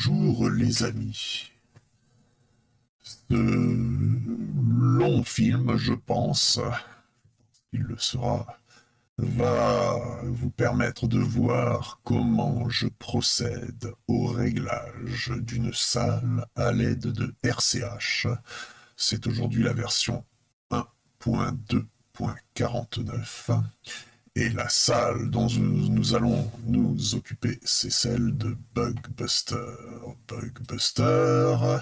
Bonjour les amis. Ce long film, je pense, il le sera, va vous permettre de voir comment je procède au réglage d'une salle à l'aide de RCH. C'est aujourd'hui la version 1.2.49. Et la salle dont nous allons nous occuper, c'est celle de Bugbuster. Bugbuster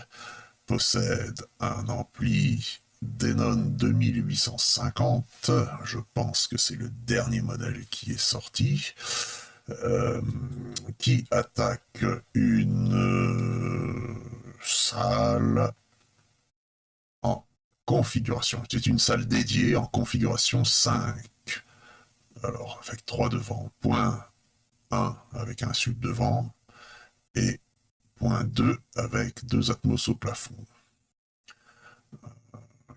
possède un ampli Denon 2850, je pense que c'est le dernier modèle qui est sorti, qui attaque une salle en configuration. C'est une salle dédiée en configuration 5. Alors, avec 3 devant, point 1 avec un sub devant, et point 2 avec 2 Atmos au plafond.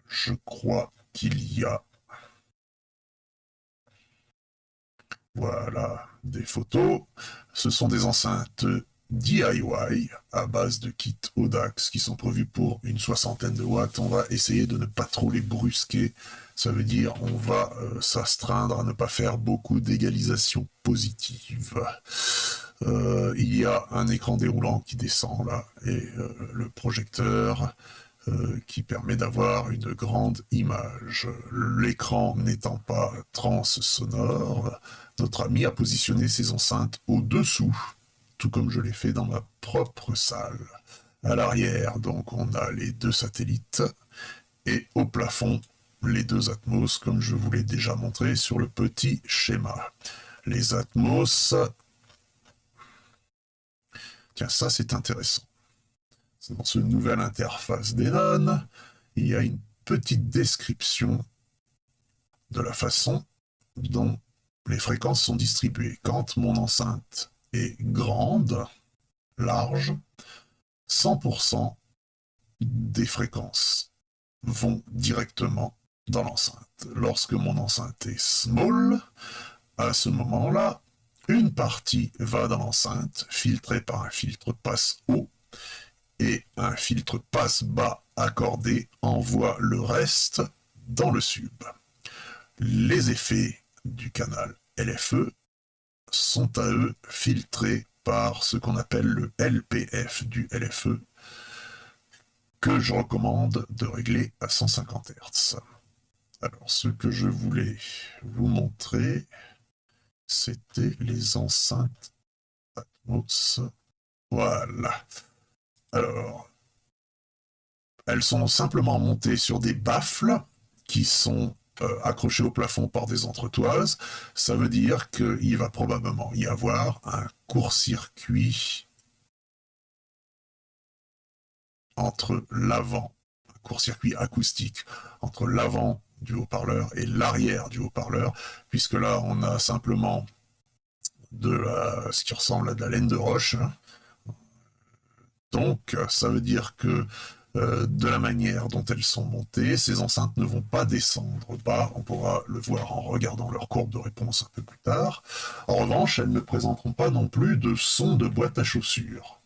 Je crois qu'il y a, voilà, des photos. Ce sont des enceintes DIY à base de kits Audax qui sont prévus pour une 60aine de watts. On va essayer de ne pas trop les brusquer. Ça veut dire on va s'astreindre à ne pas faire beaucoup d'égalisation positive. Il y a un écran déroulant qui descend là et le projecteur qui permet d'avoir une grande image. L'écran n'étant pas transsonore, notre ami a positionné ses enceintes au-dessous, tout comme je l'ai fait dans ma propre salle. À l'arrière, donc, on a les 2 satellites, et au plafond, les 2 Atmos, comme je vous l'ai déjà montré sur le petit schéma. Les Atmos... Tiens, ça c'est intéressant. Dans ce nouvelle interface Denon, il y a une petite description de la façon dont les fréquences sont distribuées. Quand mon enceinte est grande, large, 100% des fréquences vont directement dans l'enceinte. Lorsque mon enceinte est small, à ce moment-là, une partie va dans l'enceinte, filtrée par un filtre passe-haut, et un filtre passe-bas accordé envoie le reste dans le sub. Les effets du canal LFE sont à eux filtrés par ce qu'on appelle le LPF du LFE, que je recommande de régler à 150 Hz. Alors, ce que je voulais vous montrer, c'était les enceintes Atmos. Voilà. Alors, elles sont simplement montées sur des baffles qui sont accrochés au plafond par des entretoises. Ça veut dire qu'il va probablement y avoir un court-circuit entre l'avant, un court-circuit acoustique entre l'avant du haut-parleur et l'arrière du haut-parleur, puisque là, on a simplement ce qui ressemble à de la laine de roche. Donc, ça veut dire que de la manière dont elles sont montées, ces enceintes ne vont pas descendre bas. On pourra le voir en regardant leur courbe de réponse un peu plus tard. En revanche, elles ne présenteront pas non plus de son de boîte à chaussures.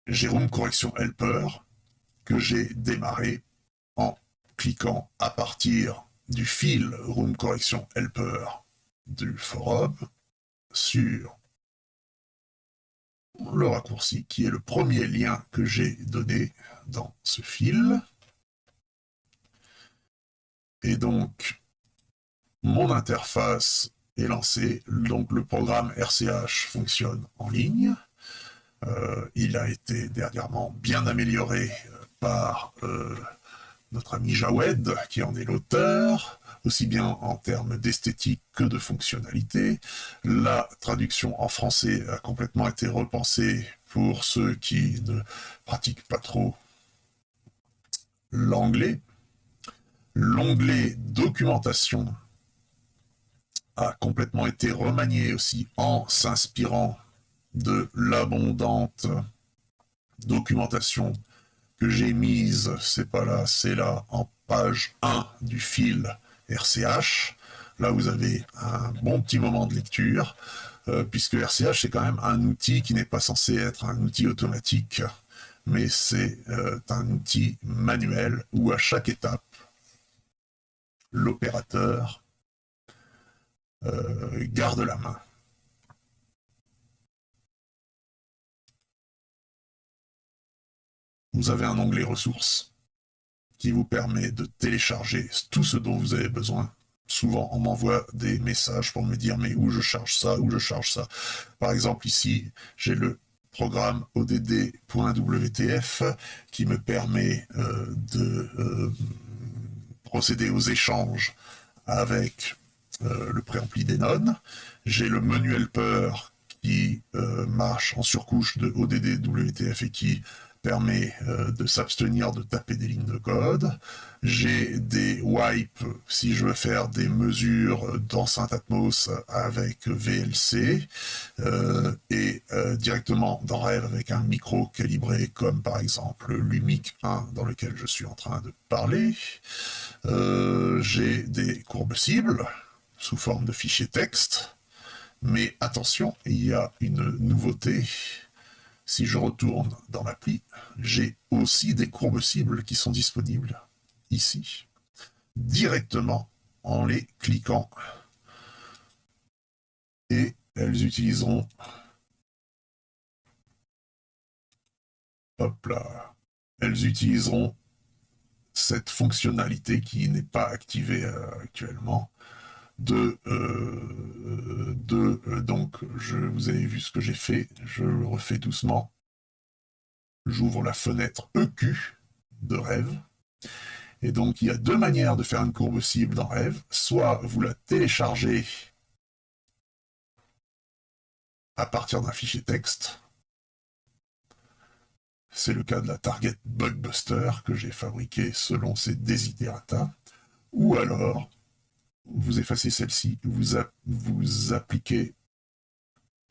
J'ai Room Correction Helper que j'ai démarré en cliquant à partir du fil Room Correction Helper du forum sur le raccourci qui est le premier lien que j'ai donné dans ce fil. Et donc, mon interface est lancée. Donc, le programme RCH fonctionne en ligne. Il a été dernièrement bien amélioré par notre ami Jawed, qui en est l'auteur, aussi bien en termes d'esthétique que de fonctionnalité. La traduction en français a complètement été repensée pour ceux qui ne pratiquent pas trop l'anglais. L'onglet documentation a complètement été remanié aussi en s'inspirant de l'abondante documentation que j'ai mise, c'est pas là, c'est là, en page 1 du fil RCH. Là, vous avez un bon petit moment de lecture, puisque RCH, c'est quand même un outil qui n'est pas censé être un outil automatique, mais c'est un outil manuel où à chaque étape, l'opérateur garde la main. Vous avez un onglet ressources qui vous permet de télécharger tout ce dont vous avez besoin. Souvent, on m'envoie des messages pour me dire mais où je charge ça, où je charge ça. Par exemple, ici, j'ai le programme odd.wtf qui me permet de procéder aux échanges avec le préampli Denon. J'ai le menu helper qui marche en surcouche de odd.wtf et qui permet de s'abstenir de taper des lignes de code. J'ai des wipes si je veux faire des mesures d'enceinte Atmos avec VLC et directement dans Rêve avec un micro calibré comme par exemple l'UMIC 1 dans lequel je suis en train de parler. J'ai des courbes cibles sous forme de fichiers texte. Mais attention, il y a une nouveauté. Si je retourne dans l'appli, j'ai aussi des courbes cibles qui sont disponibles ici, directement en les cliquant. Et elles utiliseront, hop là, elles utiliseront cette fonctionnalité qui n'est pas activée actuellement. Donc, vous avez vu ce que j'ai fait, je le refais doucement. J'ouvre la fenêtre EQ de Rêve. Et donc, il y a deux manières de faire une courbe cible dans Rêve. Soit vous la téléchargez à partir d'un fichier texte. C'est le cas de la Target Bugbuster que j'ai fabriquée selon ses desiderata. Ou alors, vous effacez celle-ci, vous appliquez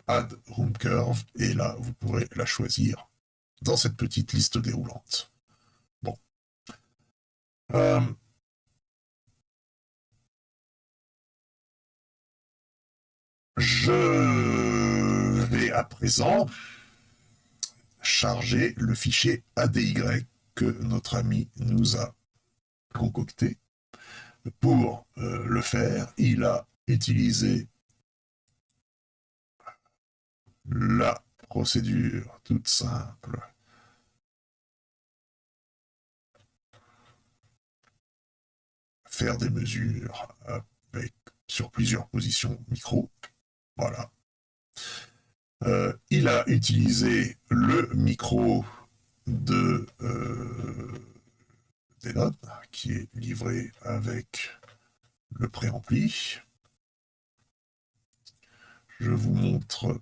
Add Room Curve, et là, vous pourrez la choisir dans cette petite liste déroulante. Bon. Je vais à présent charger le fichier ADY que notre ami nous a concocté. Pour le faire, il a utilisé la procédure toute simple faire des mesures sur plusieurs positions micro. Voilà. Il a utilisé le micro de Denon qui est livré avec le préampli. Je vous montre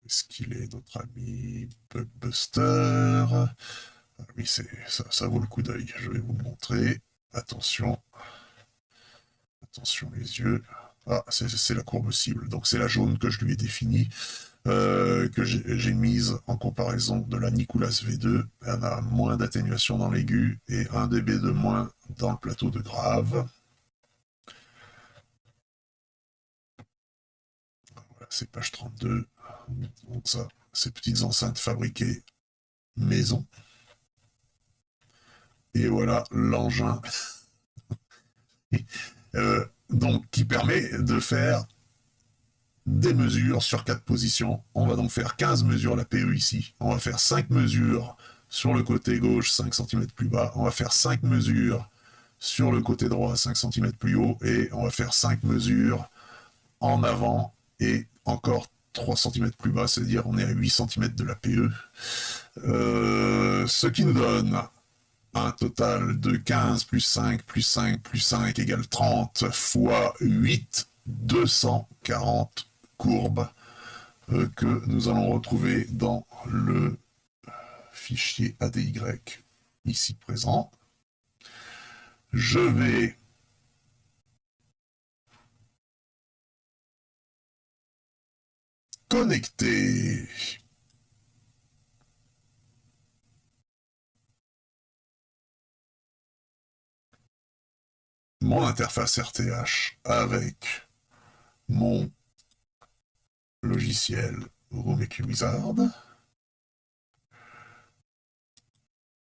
ce qu'il est, notre ami Bugbuster. Oui, ça vaut le coup d'œil. Je vais vous le montrer. Attention. Attention les yeux. Ah, c'est la courbe cible. Donc c'est la jaune que je lui ai définie, que j'ai mise en comparaison de la Nicolas V2. Elle a moins d'atténuation dans l'aigu et 1 dB de moins dans le plateau de grave. Voilà, c'est page 32. Donc ça, ces petites enceintes fabriquées maison. Et voilà l'engin donc qui permet de faire des mesures sur 4 positions. On va donc faire 15 mesures la PE ici. On va faire 5 mesures sur le côté gauche, 5 cm plus bas. On va faire 5 mesures sur le côté droit, 5 cm plus haut. Et on va faire 5 mesures en avant et encore 3 cm plus bas, c'est-à-dire on est à 8 cm de la PE. Ce qui nous donne un total de 15 plus 5 plus 5 plus 5 égale 30 fois 8, 240 courbes que nous allons retrouver dans le fichier ADY ici présent. Je vais connecter mon interface RTH avec mon logiciel RoomEQ Wizard.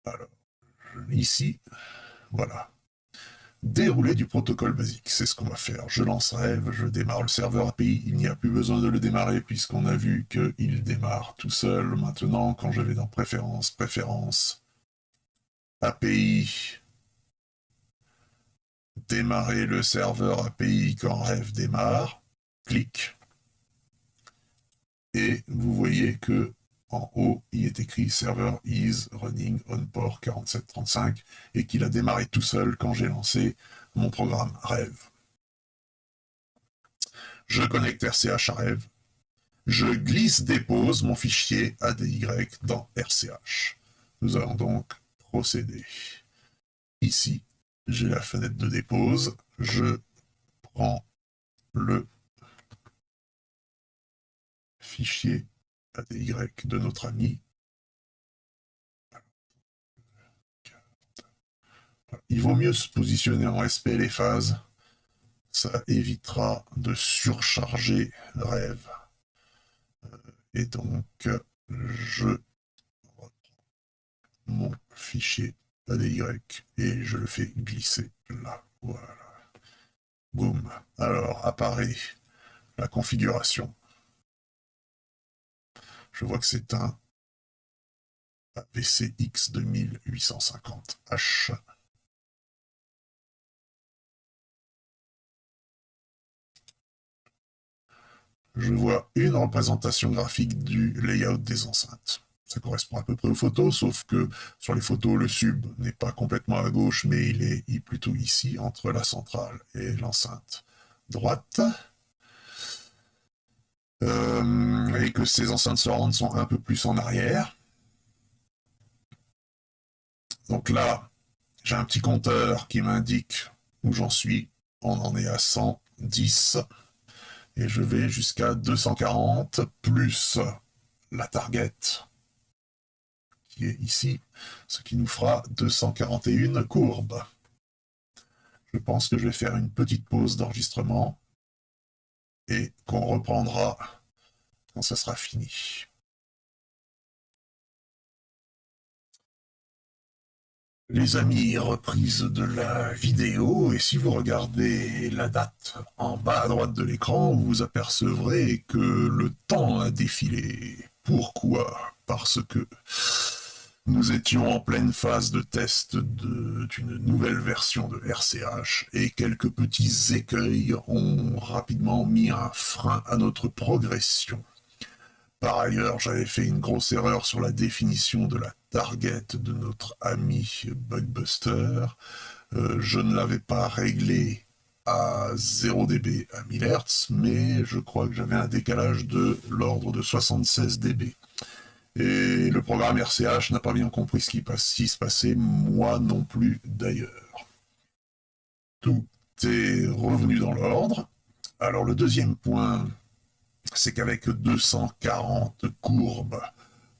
Alors, ici, voilà. Dérouler du protocole basique, c'est ce qu'on va faire. Je lance Rêve, je démarre le serveur API, il n'y a plus besoin de le démarrer puisqu'on a vu qu'il démarre tout seul. Maintenant, quand je vais dans Préférences, API, démarrer le serveur API quand Rêve démarre, clic, et vous voyez que en haut, il est écrit Server is running on port 4735 et qu'il a démarré tout seul quand j'ai lancé mon programme Rêve. Je connecte RCH à Rêve. Je glisse-dépose mon fichier ADY dans RCH. Nous allons donc procéder. Ici, j'ai la fenêtre de dépose. Je prends le fichier ADY de notre ami. Il vaut mieux se positionner en SPL et phase. Ça évitera de surcharger Rêve. Et donc, je reprends mon fichier ADY et je le fais glisser là. Voilà. Boum. Alors, apparaît la configuration. Je vois que c'est un AVCX 2850H. Je vois une représentation graphique du layout des enceintes. Ça correspond à peu près aux photos, sauf que sur les photos, le sub n'est pas complètement à gauche, mais il est plutôt ici, entre la centrale et l'enceinte droite. Et que ces enceintes surround sont un peu plus en arrière. Donc là, j'ai un petit compteur qui m'indique où j'en suis. On en est à 110. Et je vais jusqu'à 240, plus la target qui est ici, ce qui nous fera 241 courbes. Je pense que je vais faire une petite pause d'enregistrement et qu'on reprendra quand ça sera fini. Les amis, reprise de la vidéo, et si vous regardez la date en bas à droite de l'écran, vous apercevrez que le temps a défilé. Pourquoi? Parce que nous étions en pleine phase de test d'une nouvelle version de RCH, et quelques petits écueils ont rapidement mis un frein à notre progression. Par ailleurs, j'avais fait une grosse erreur sur la définition de la target de notre ami Bugbuster. Je ne l'avais pas réglé à 0 dB à 1000 Hz, mais je crois que j'avais un décalage de l'ordre de 76 dB. Et le programme RCH n'a pas bien compris ce qui se passait, moi non plus d'ailleurs. Tout est revenu dans l'ordre. Alors le deuxième point, c'est qu'avec 240 courbes,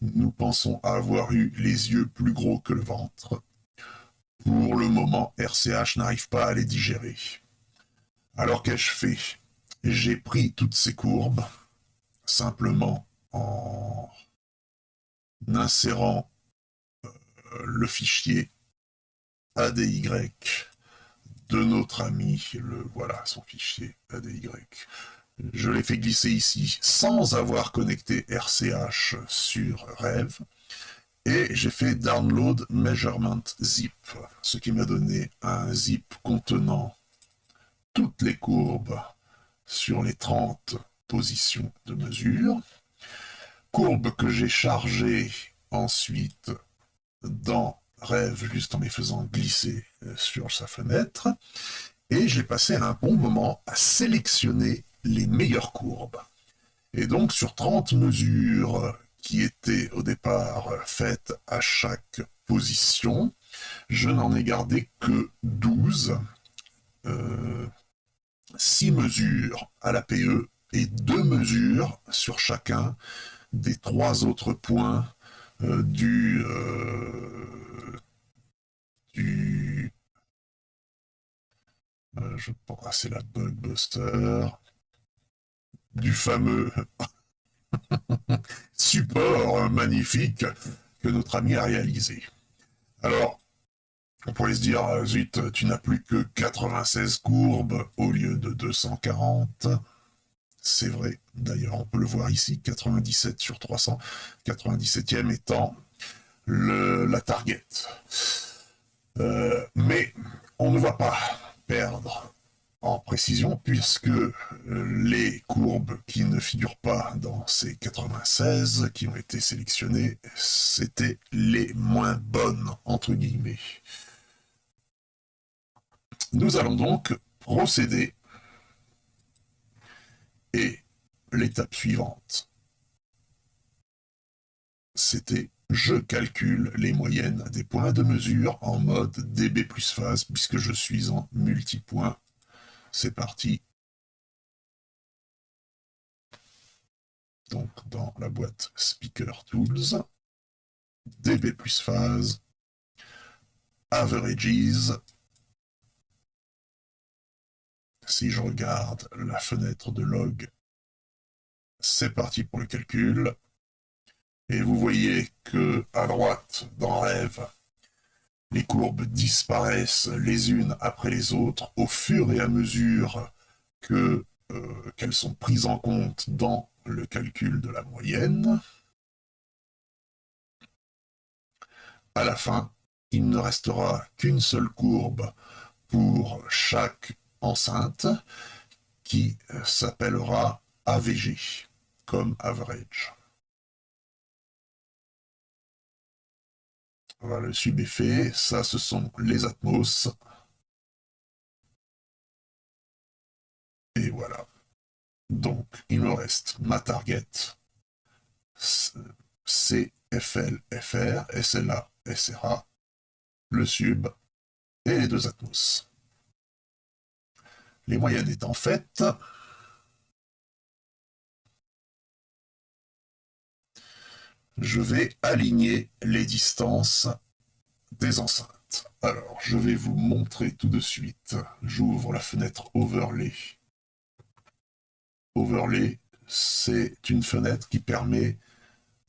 nous pensons avoir eu les yeux plus gros que le ventre. Pour le moment, RCH n'arrive pas à les digérer. Alors qu'ai-je fait? J'ai pris toutes ces courbes, simplement en insérant le fichier ADY de notre ami, voilà son fichier ADY. Je l'ai fait glisser ici sans avoir connecté RCH sur Rêve. Et j'ai fait Download Measurement Zip, ce qui m'a donné un zip contenant toutes les courbes sur les 30 positions de mesure. Courbes que j'ai chargées ensuite dans Rêve, juste en les faisant glisser sur sa fenêtre. Et j'ai passé un bon moment à sélectionner les meilleures courbes. Et donc, sur 30 mesures qui étaient au départ faites à chaque position, je n'en ai gardé que 12. 6 mesures à la PE et 2 mesures sur chacun des 3 autres points du je pense, c'est la Bugbuster, du fameux support magnifique que notre ami a réalisé. Alors, on pourrait se dire, zut, tu n'as plus que 96 courbes au lieu de 240. C'est vrai, d'ailleurs, on peut le voir ici, 97 sur 300, 97e étant la target. Mais on ne va pas perdre en précision, puisque les courbes qui ne figurent pas dans ces 96 qui ont été sélectionnées, c'était les moins bonnes, entre guillemets. Nous allons donc procéder, et l'étape suivante, c'était je calcule les moyennes des points de mesure en mode dB plus phase, puisque je suis en multipoint. C'est parti. Donc dans la boîte Speaker Tools, dB plus phase, averages. Si je regarde la fenêtre de log, c'est parti pour le calcul. Et vous voyez que à droite, dans Rêve, les courbes disparaissent les unes après les autres au fur et à mesure qu'elles sont prises en compte dans le calcul de la moyenne. À la fin, il ne restera qu'une seule courbe pour chaque enceinte qui s'appellera AVG, comme average. Voilà, le sub est fait. Ça, ce sont les Atmos. Et voilà. Donc, il me reste ma target, CFL-FR, SLA-SRA, le sub et les deux Atmos. Les moyennes étant faites, je vais aligner les distances des enceintes. Alors, je vais vous montrer tout de suite. J'ouvre la fenêtre Overlay. Overlay, c'est une fenêtre qui permet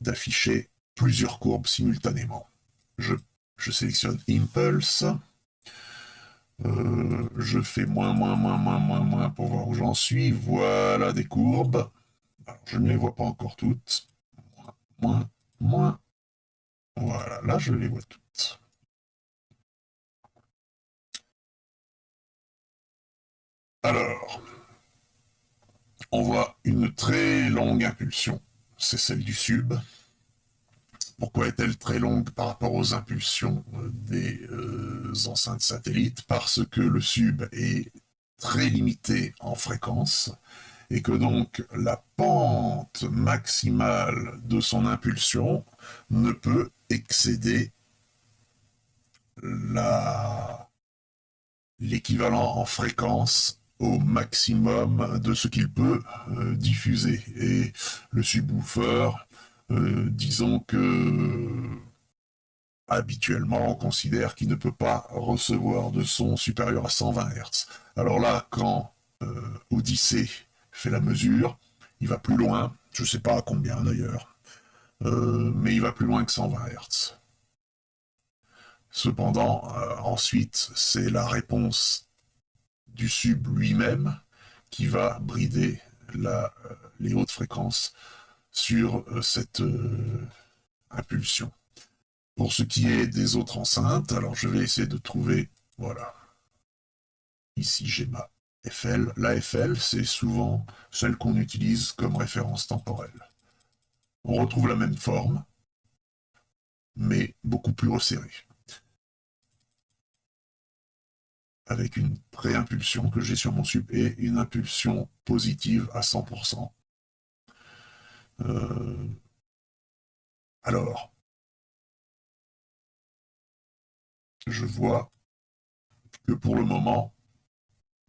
d'afficher plusieurs courbes simultanément. Je sélectionne Impulse. Je fais moins pour voir où j'en suis. Voilà des courbes. Alors, je ne les vois pas encore toutes. Moins. Voilà, là je les vois toutes. Alors, on voit une très longue impulsion. C'est celle du sub. Pourquoi est-elle très longue par rapport aux impulsions des enceintes satellites? Parce que le sub est très limité en fréquence et que donc la pente maximale de son impulsion ne peut excéder l'équivalent en fréquence au maximum de ce qu'il peut diffuser. Et le subwoofer, disons que habituellement on considère qu'il ne peut pas recevoir de son supérieur à 120 Hz. Alors là, quand Odyssey fait la mesure, il va plus loin, je ne sais pas à combien d'ailleurs, mais il va plus loin que 120 Hz. Cependant, ensuite, c'est la réponse du sub lui-même qui va brider les hautes fréquences sur cette impulsion. Pour ce qui est des autres enceintes, alors je vais essayer de trouver, voilà, ici j'ai ma FL. La FL, c'est souvent celle qu'on utilise comme référence temporelle. On retrouve la même forme, mais beaucoup plus resserrée. Avec une pré-impulsion que j'ai sur mon sub et une impulsion positive à 100%. Alors, je vois que pour le moment,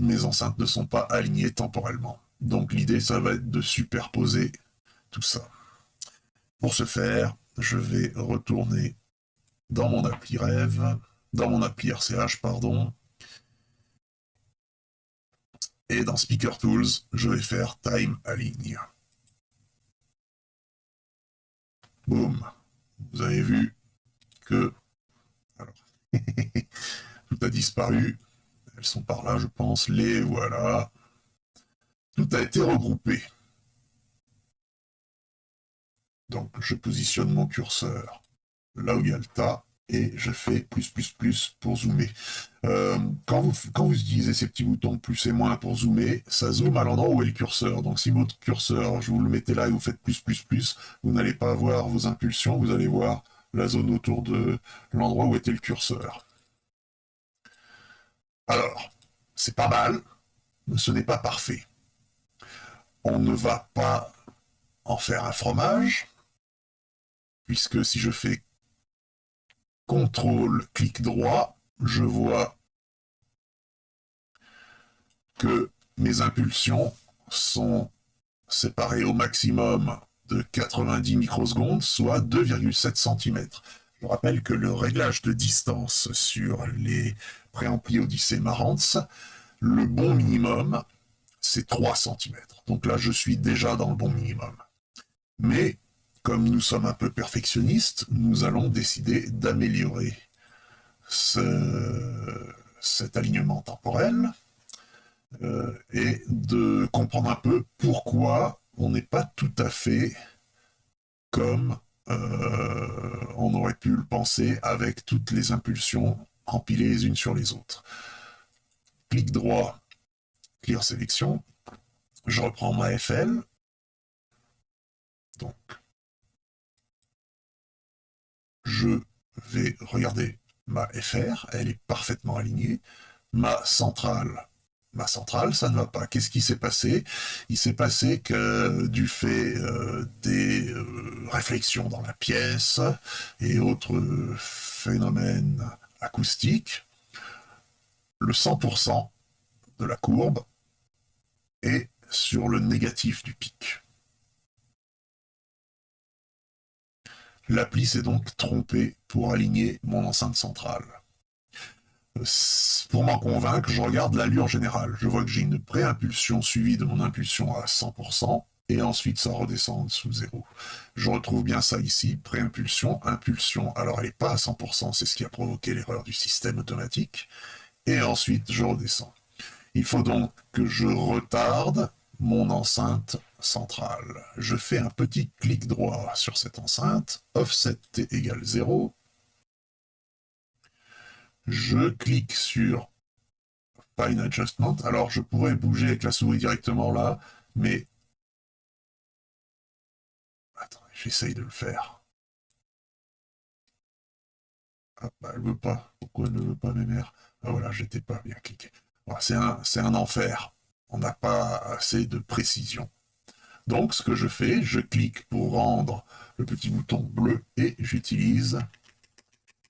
mes enceintes ne sont pas alignées temporellement. Donc l'idée, ça va être de superposer tout ça. Pour ce faire, je vais retourner dans mon appli Rêve, dans mon appli RCH, pardon, Et dans Speaker Tools, je vais faire Time Align. Boum. Vous avez vu que alors, tout a disparu. Elles sont par là, je pense. Les voilà. Tout a été regroupé. Donc, je positionne mon curseur là où il y a le tas et je fais plus pour zoomer. Quand vous utilisez ces petits boutons plus et moins pour zoomer, ça zoome à l'endroit où est le curseur. Donc si votre curseur, je vous le mettez là et vous faites plus, vous n'allez pas voir vos impulsions, vous allez voir la zone autour de l'endroit où était le curseur. Alors, c'est pas mal, mais ce n'est pas parfait. On ne va pas en faire un fromage, puisque si je fais CTRL, clic droit, je vois que mes impulsions sont séparées au maximum de 90 microsecondes, soit 2,7 cm. Je rappelle que le réglage de distance sur les préamplis Odyssey Marantz, le bon minimum, c'est 3 cm. Donc là, je suis déjà dans le bon minimum. Mais, comme nous sommes un peu perfectionnistes, nous allons décider d'améliorer cet alignement temporel et de comprendre un peu pourquoi on n'est pas tout à fait comme on aurait pu le penser avec toutes les impulsions empilées les unes sur les autres. Clic droit, Clear Sélection, je reprends ma FL, donc je vais regarder ma FR, elle est parfaitement alignée, ma centrale, ça ne va pas. Qu'est-ce qui s'est passé? Il s'est passé que du fait des réflexions dans la pièce et autres phénomènes acoustiques, le 100% de la courbe est sur le négatif du pic. L'appli s'est donc trompée pour aligner mon enceinte centrale. Pour m'en convaincre, je regarde l'allure générale. Je vois que j'ai une préimpulsion suivie de mon impulsion à 100%, et ensuite ça redescend en dessous de 0. Je retrouve bien ça ici, préimpulsion, impulsion. Alors elle n'est pas à 100%, c'est ce qui a provoqué l'erreur du système automatique, et ensuite je redescends. Il faut donc que je retarde mon enceinte centrale. Je fais un petit clic droit sur cette enceinte, offset t égale 0, je clique sur Fine Adjustment. Alors, je pourrais bouger avec la souris directement là, mais... Attendez, j'essaye de le faire. Ah, bah, elle veut pas. Pourquoi elle ne veut pas, mes mères? Ah voilà, j'étais pas bien cliqué. Voilà, c'est un enfer. On n'a pas assez de précision. Donc, ce que je fais, je clique pour rendre le petit bouton bleu et j'utilise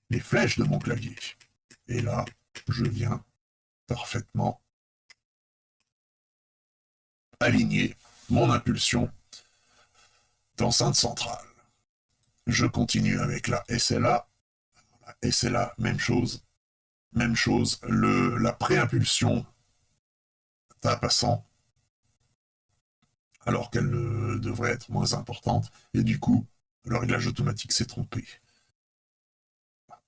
les flèches de mon clavier. Et là, je viens parfaitement aligner mon impulsion d'enceinte centrale. Je continue avec la SLA. La SLA, même chose. Même chose. La préimpulsion tape à 100, alors qu'elle devrait être moins importante. Et du coup, le réglage automatique s'est trompé.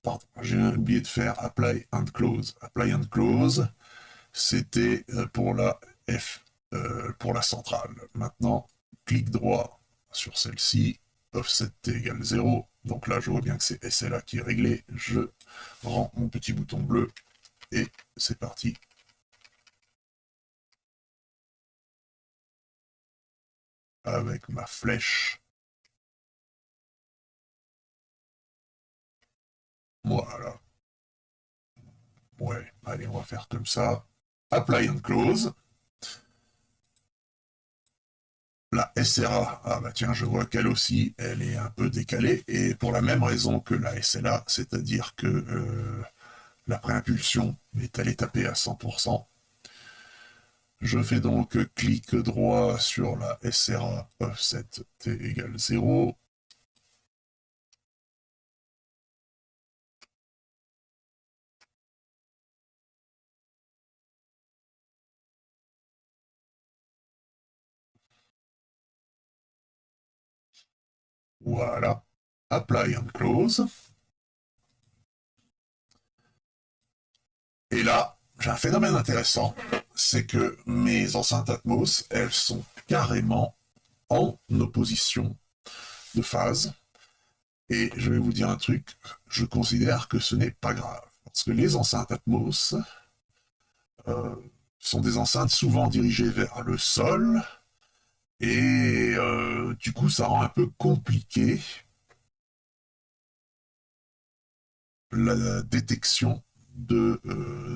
Pardon, j'ai oublié de faire Apply and Close. Apply and Close, c'était pour la F, pour la centrale. Maintenant, clic droit sur celle-ci, offset t égale 0. Donc là, je vois bien que c'est SLA qui est réglé. Je rends mon petit bouton bleu et c'est parti. Avec ma flèche. Voilà. Ouais, allez, on va faire comme ça. Apply and Close. La SRA, ah bah tiens, je vois qu'elle aussi, elle est un peu décalée, et pour la même raison que la SLA, c'est-à-dire que la préimpulsion est allée taper à 100%. Je fais donc clic droit sur la SRA offset t égale 0. Voilà. Apply and close. Et là, j'ai un phénomène intéressant, c'est que mes enceintes Atmos, elles sont carrément en opposition de phase. Et je vais vous dire un truc, je considère que ce n'est pas grave. Parce que les enceintes Atmos euh, sont des enceintes souvent dirigées vers le sol, et du coup, ça rend un peu compliqué la détection de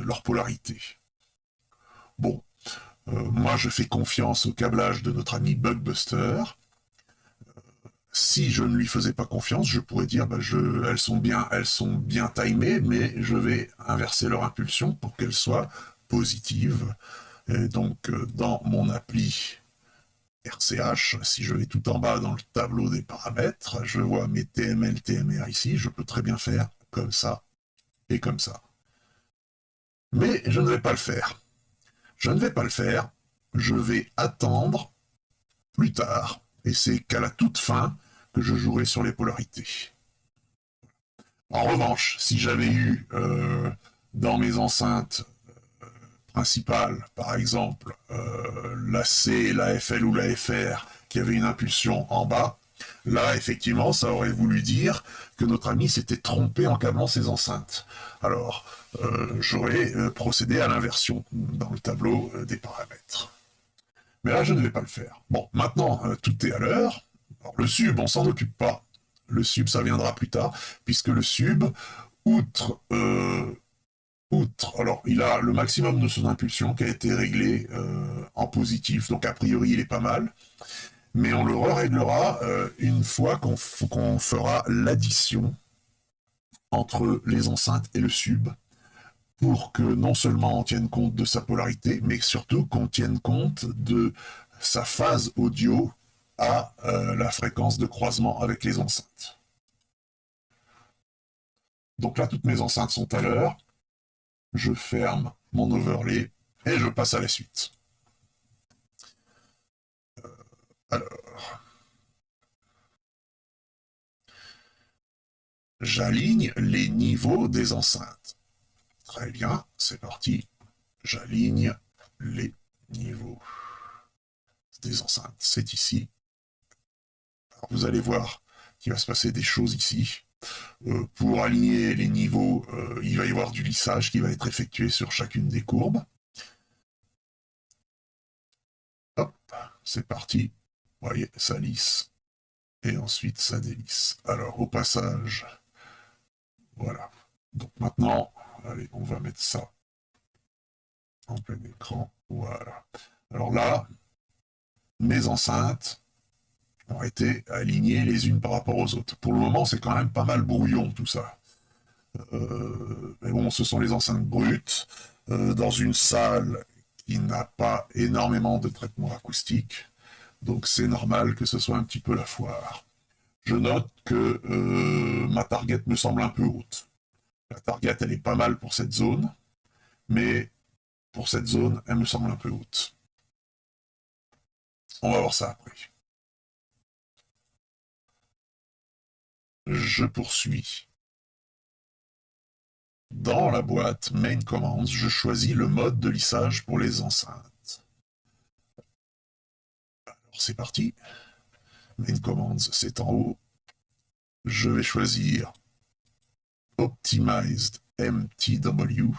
leur polarité. Bon, moi je fais confiance au câblage de notre ami Bugbuster. Si je ne lui faisais pas confiance, je pourrais dire bah, elles sont bien timées, mais je vais inverser leur impulsion pour qu'elles soient positives. Et donc dans mon appli RCH, si je vais tout en bas dans le tableau des paramètres, je vois mes TML, TMR ici, je peux très bien faire comme ça et comme ça. Mais je ne vais pas le faire. Je ne vais pas le faire. Je vais attendre plus tard, et c'est qu'à la toute fin que je jouerai sur les polarités. En revanche, si j'avais eu dans mes enceintes principales, par exemple, la C, la FL ou la FR, qui avait une impulsion en bas, là, effectivement, ça aurait voulu dire que notre ami s'était trompé en câblant ses enceintes. Alors, j'aurais procédé à l'inversion dans le tableau des paramètres. Mais là, je ne vais pas le faire. Bon, maintenant, tout est à l'heure. Alors, le sub, on s'en occupe pas. Le sub, ça viendra plus tard, puisque le sub, alors, il a le maximum de son impulsion qui a été réglé en positif, donc a priori, il est pas mal. Mais on le réglera une fois qu'on fera l'addition entre les enceintes et le sub, pour que non seulement on tienne compte de sa polarité, mais surtout qu'on tienne compte de sa phase audio à la fréquence de croisement avec les enceintes. Donc là, toutes mes enceintes sont à l'heure. Je ferme mon overlay et je passe à la suite. Alors, j'aligne les niveaux des enceintes. Très bien, c'est parti. J'aligne les niveaux des enceintes. C'est ici. Alors, vous allez voir qu'il va se passer des choses ici. Pour aligner les niveaux, il va y avoir du lissage qui va être effectué sur chacune des courbes. Hop, c'est parti. Vous voyez, ça lisse. Et ensuite, ça délisse. Alors, au passage, voilà. Donc maintenant, allez, on va mettre ça en plein écran. Voilà. Alors là, mes enceintes ont été alignées les unes par rapport aux autres. Pour le moment, c'est quand même pas mal brouillon tout ça. Mais bon, ce sont les enceintes brutes, dans une salle qui n'a pas énormément de traitement acoustique, donc c'est normal que ce soit un petit peu la foire. Je note que ma target me semble un peu haute. La target, elle est pas mal pour cette zone, mais pour cette zone, elle me semble un peu haute. On va voir ça après. Je poursuis. Dans la boîte Main Commands, je choisis le mode de lissage pour les enceintes. Alors c'est parti. Main Commands, c'est en haut. Je vais choisir Optimized MTW.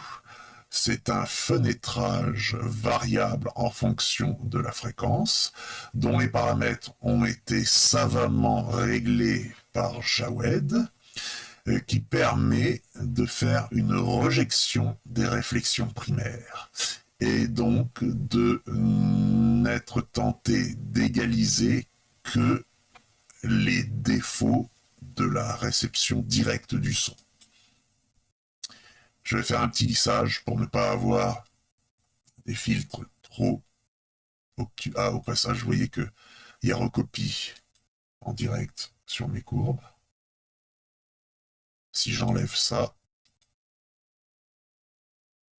C'est un fenêtrage variable en fonction de la fréquence, dont les paramètres ont été savamment réglés par Jawed, qui permet de faire une rejection des réflexions primaires et donc de n'être tenté d'égaliser que les défauts de la réception directe du son. Je vais faire un petit lissage pour ne pas avoir des filtres trop obtus. Ah, au passage, vous voyez qu'il y a recopie en direct sur mes courbes. Si j'enlève ça,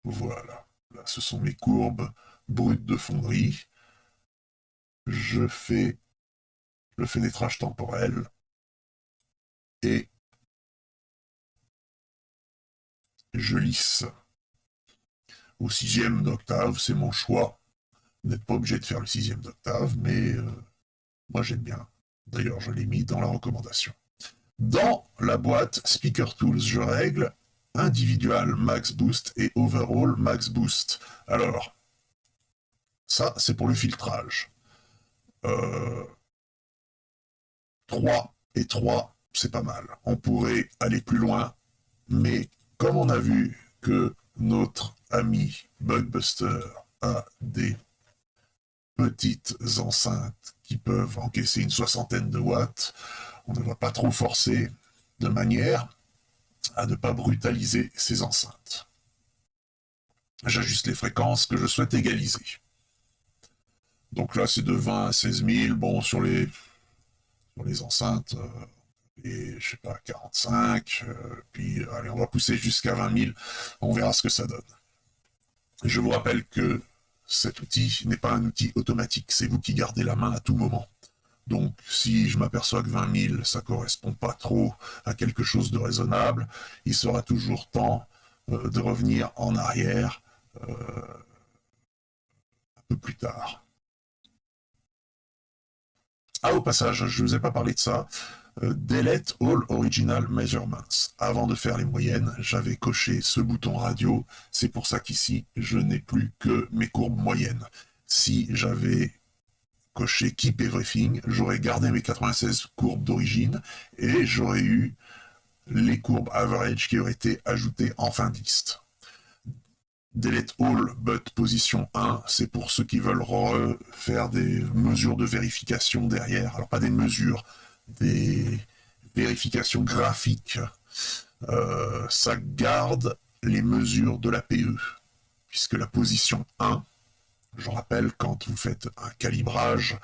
voilà. Là, ce sont mes courbes brutes de fonderie. Je fais le fenêtrage temporel. et je lisse au 6e d'octave, c'est mon choix. Vous n'êtes pas obligé de faire le 6e d'octave, mais moi j'aime bien. D'ailleurs, je l'ai mis dans la recommandation. Dans la boîte Speaker Tools, je règle individual max boost et overall max boost. Alors, ça, c'est pour le filtrage. 3 et 3, c'est pas mal. On pourrait aller plus loin, mais comme on a vu que notre ami Bugbuster a des petites enceintes qui peuvent encaisser une 60aine de watts, on ne va pas trop forcer de manière à ne pas brutaliser ces enceintes. J'ajuste les fréquences que je souhaite égaliser. Donc là, c'est de 20 à 16 000. Bon, sur les enceintes, et je sais pas, 45, puis allez, on va pousser jusqu'à 20 000. On verra ce que ça donne. Je vous rappelle que cet outil n'est pas un outil automatique. C'est vous qui gardez la main à tout moment. Donc, si je m'aperçois que 20 000, ça correspond pas trop à quelque chose de raisonnable, il sera toujours temps de revenir en arrière un peu plus tard. Ah, au passage, je ne vous ai pas parlé de ça. Delete all original measurements. Avant de faire les moyennes, j'avais coché ce bouton radio. C'est pour ça qu'ici, je n'ai plus que mes courbes moyennes. Si j'avais coché Keep Everything, j'aurais gardé mes 96 courbes d'origine et j'aurais eu les courbes average qui auraient été ajoutées en fin de liste. Delete all but position 1, c'est pour ceux qui veulent refaire des mesures de vérification derrière. Alors pas des mesures, des vérifications graphiques. Ça garde les mesures de la PE, puisque la position 1, je rappelle, quand vous faites un calibrage,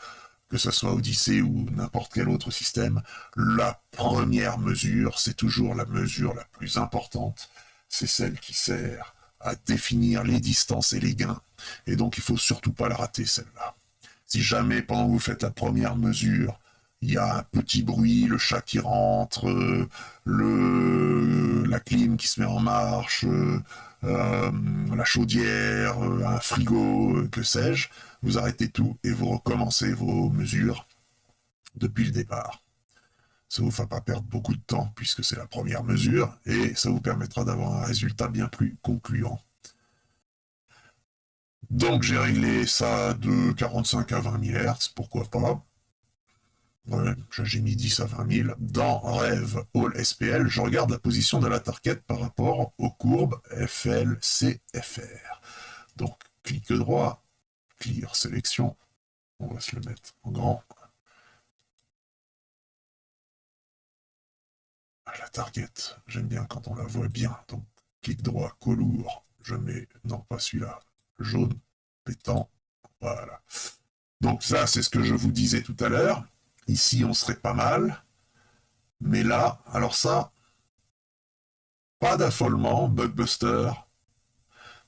que ce soit Odyssey ou n'importe quel autre système, la première mesure, c'est toujours la mesure la plus importante, c'est celle qui sert à définir les distances et les gains, et donc il faut surtout pas la rater, celle-là. Si jamais, pendant que vous faites la première mesure, il y a un petit bruit, le chat qui rentre, la clim qui se met en marche, la chaudière, un frigo, que sais-je, vous arrêtez tout et vous recommencez vos mesures depuis le départ. Ça vous fera pas perdre beaucoup de temps puisque c'est la première mesure et ça vous permettra d'avoir un résultat bien plus concluant. Donc j'ai réglé ça de 45 à 20 000 Hz, pourquoi pas. Ouais, j'ai mis 10 à 20 000. Dans Rev All SPL, je regarde la position de la target par rapport aux courbes FL, CFR. Donc, clic droit, Clear Sélection. On va se le mettre en grand. La target, j'aime bien quand on la voit bien. Donc, clic droit, colour. Je mets, non, pas celui-là, jaune, pétant. Voilà. Donc ça, c'est ce que je vous disais tout à l'heure. Ici, on serait pas mal. Mais là, alors ça, pas d'affolement, Bugbuster.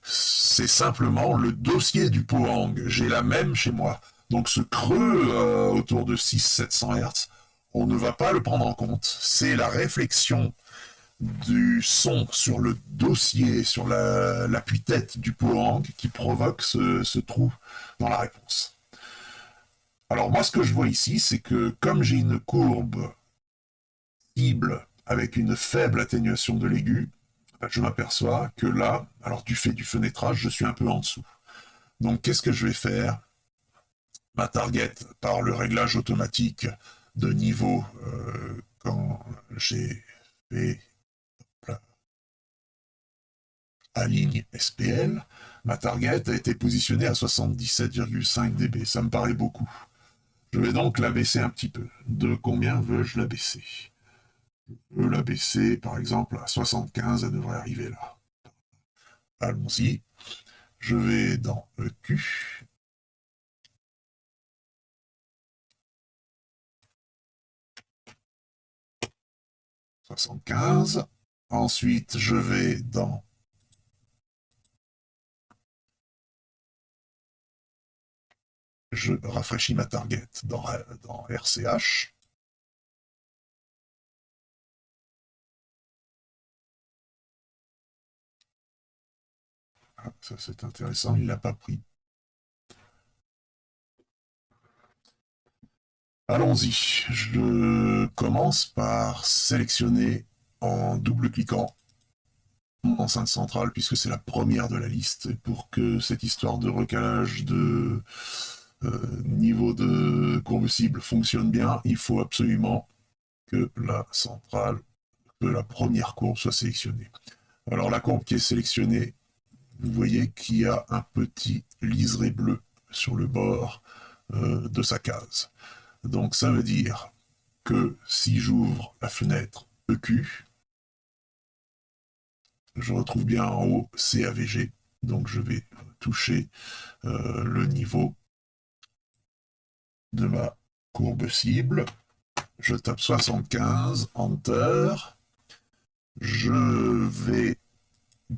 C'est simplement le dossier du Pohang. J'ai la même chez moi. Donc ce creux autour de 600-700 Hz, on ne va pas le prendre en compte. C'est la réflexion du son sur le dossier, sur l'appui-tête du Pohang qui provoque ce trou dans la réponse. Alors moi, ce que je vois ici, c'est que comme j'ai une courbe cible avec une faible atténuation de l'aigu, je m'aperçois que là, alors du fait du fenêtrage, je suis un peu en dessous. Donc qu'est-ce que je vais faire? Ma target, par le réglage automatique de niveau, quand j'ai fait aligne SPL, ma target a été positionnée à 77,5 dB. Ça me paraît beaucoup. Je vais donc la baisser un petit peu. De combien veux-je la baisser? Je veux la baisser, par exemple, à 75, elle devrait arriver là. Allons-y. Je vais dans EQ. « 75. Ensuite, je vais dans je rafraîchis ma target dans RCH. Ah, ça c'est intéressant, il l'a pas pris. Allons-y. Je commence par sélectionner en double-cliquant mon enceinte centrale, puisque c'est la première de la liste. Et pour que cette histoire de recalage de niveau de courbe cible fonctionne bien, il faut absolument que la centrale, que la première courbe soit sélectionnée. Alors la courbe qui est sélectionnée, vous voyez qu'il y a un petit liseré bleu sur le bord de sa case. Donc ça veut dire que si j'ouvre la fenêtre EQ, je retrouve bien en haut CAVG. Donc je vais toucher le niveau de ma courbe cible. Je tape 75, Enter. Je vais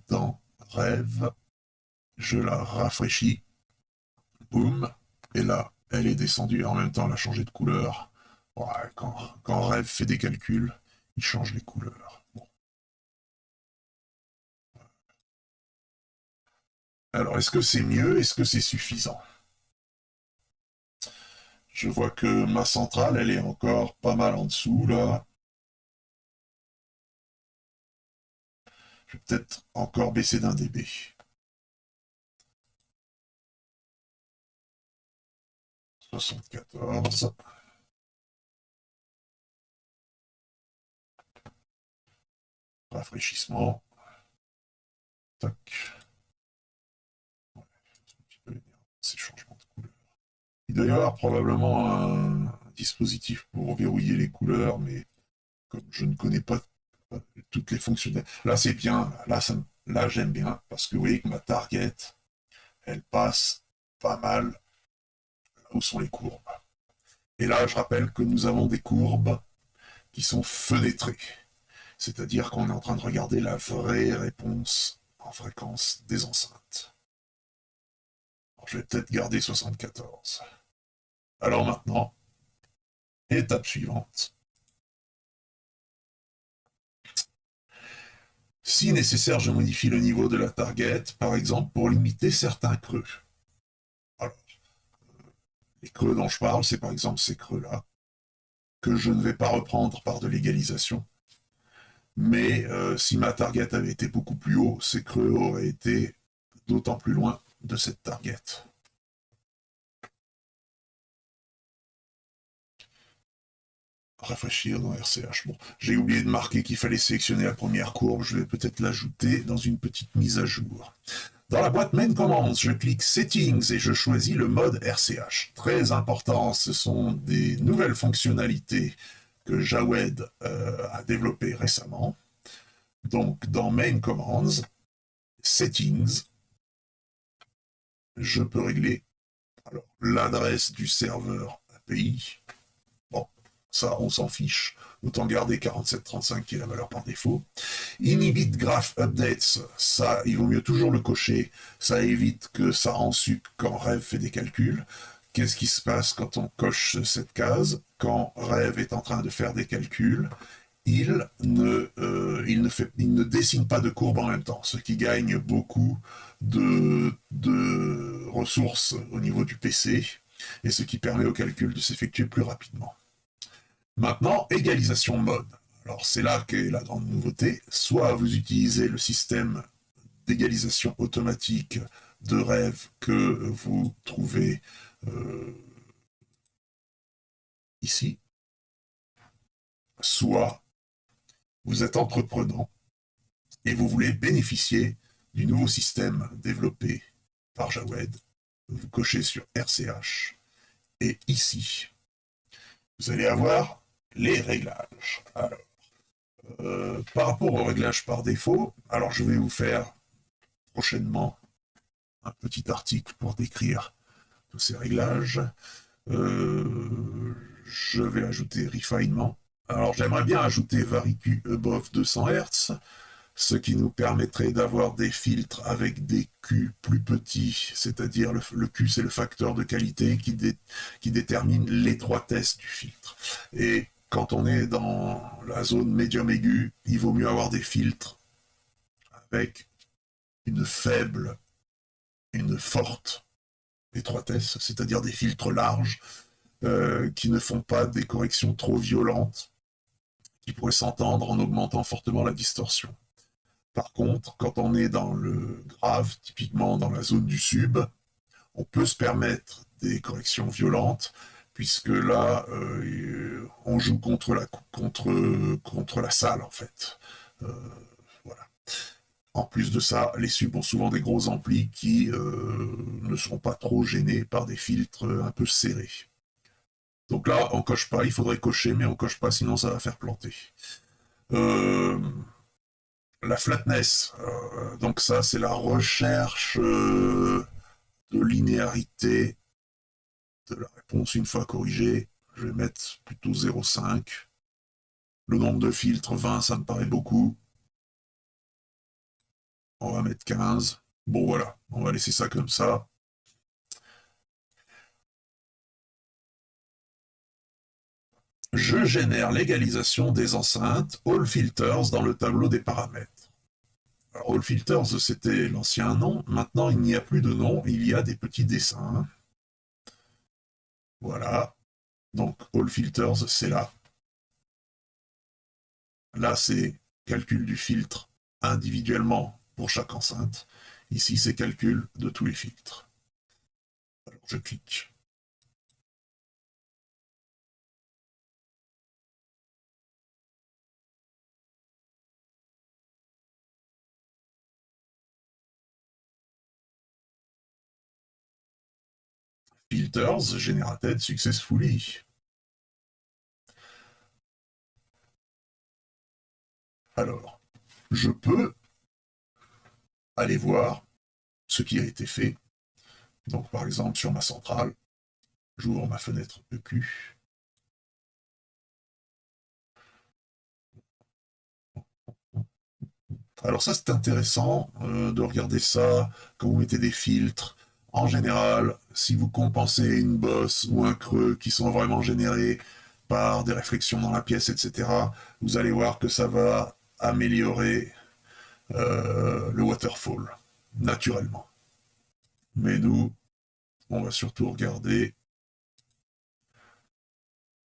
dans Rêve. Je la rafraîchis. Boum. Et là, elle est descendue. En même temps, elle a changé de couleur. Ouais, quand Rêve fait des calculs, il change les couleurs. Bon. Alors, est-ce que c'est mieux? Est-ce que c'est suffisant? Je vois que ma centrale, elle est encore pas mal en dessous, là. Je vais peut-être encore baisser d'un dB. « 74. Rafraîchissement. Tac. Ouais, c'est un petit peu énervant, ces changements de couleur. Il doit y avoir probablement un dispositif pour verrouiller les couleurs, mais comme je ne connais pas toutes les fonctionnalités. Là, c'est bien. Là, j'aime bien, parce que vous voyez que ma target, elle passe pas mal là où sont les courbes. Et là, je rappelle que nous avons des courbes qui sont fenêtrées. C'est-à-dire qu'on est en train de regarder la vraie réponse en fréquence des enceintes. Alors, je vais peut-être garder 74. Alors maintenant, étape suivante. Si nécessaire, je modifie le niveau de la target, par exemple, pour limiter certains creux. Alors, les creux dont je parle, c'est par exemple ces creux-là, que je ne vais pas reprendre par de l'égalisation. Mais si ma target avait été beaucoup plus haut, ces creux auraient été d'autant plus loin de cette target. Rafraîchir dans RCH. Bon, j'ai oublié de marquer qu'il fallait sélectionner la première courbe, je vais peut-être l'ajouter dans une petite mise à jour. Dans la boîte Main Commands, je clique Settings et je choisis le mode RCH. Très important, ce sont des nouvelles fonctionnalités que Jawed a développées récemment. Donc, dans Main Commands, Settings, je peux régler l'adresse du serveur API. Bon, ça, on s'en fiche. Autant garder 4735 qui est la valeur par défaut. Inhibit Graph Updates, ça, il vaut mieux toujours le cocher. Ça évite que ça rend sucre quand Rêve fait des calculs. Qu'est-ce qui se passe quand on coche cette case? Quand Rêve est en train de faire des calculs, il ne dessine pas de courbe en même temps, ce qui gagne beaucoup de ressources au niveau du PC, et ce qui permet au calcul de s'effectuer plus rapidement. Maintenant, égalisation mode. Alors c'est là qu'est la grande nouveauté. Soit vous utilisez le système d'égalisation automatique de Rêve que vous trouvez ici, soit vous êtes entreprenant et vous voulez bénéficier du nouveau système développé par Jawed. Vous cochez sur RCH et ici, vous allez avoir les réglages. Alors, par rapport aux réglages par défaut, alors je vais vous faire prochainement un petit article pour décrire tous ces réglages. Je vais ajouter refinement. Alors j'aimerais bien ajouter VaryQ above 200 Hz, ce qui nous permettrait d'avoir des filtres avec des Q plus petits, c'est-à-dire le Q c'est le facteur de qualité qui détermine l'étroitesse du filtre. Et quand on est dans la zone médium aiguë, il vaut mieux avoir des filtres avec une faible une forte étroitesse, c'est-à-dire des filtres larges qui ne font pas des corrections trop violentes, qui pourraient s'entendre en augmentant fortement la distorsion. Par contre, quand on est dans le grave, typiquement dans la zone du sub, on peut se permettre des corrections violentes, puisque là, on joue contre la salle, en fait. Euh, voilà. En plus de ça, les subs ont souvent des gros amplis qui ne sont pas trop gênés par des filtres un peu serrés. Donc là, on coche pas, il faudrait cocher, mais on coche pas, sinon ça va faire planter. La flatness, donc ça c'est la recherche de linéarité de la réponse une fois corrigée. Je vais mettre plutôt 0,5. Le nombre de filtres, 20, ça me paraît beaucoup. On va mettre 15. Bon voilà, on va laisser ça comme ça. Je génère l'égalisation des enceintes All Filters dans le tableau des paramètres. Alors, All Filters, c'était l'ancien nom. Maintenant, il n'y a plus de nom, il y a des petits dessins. Voilà. Donc, All Filters, c'est là. Là, c'est calcul du filtre individuellement pour chaque enceinte. Ici, c'est calcul de tous les filtres. Alors, je clique. Filters generated successfully. Alors, je peux aller voir ce qui a été fait. Donc, par exemple, sur ma centrale, j'ouvre ma fenêtre EQ. Alors ça, c'est intéressant de regarder ça quand vous mettez des filtres. En général, si vous compensez une bosse ou un creux qui sont vraiment générés par des réflexions dans la pièce, etc., vous allez voir que ça va améliorer le waterfall, naturellement. Mais nous, on va surtout regarder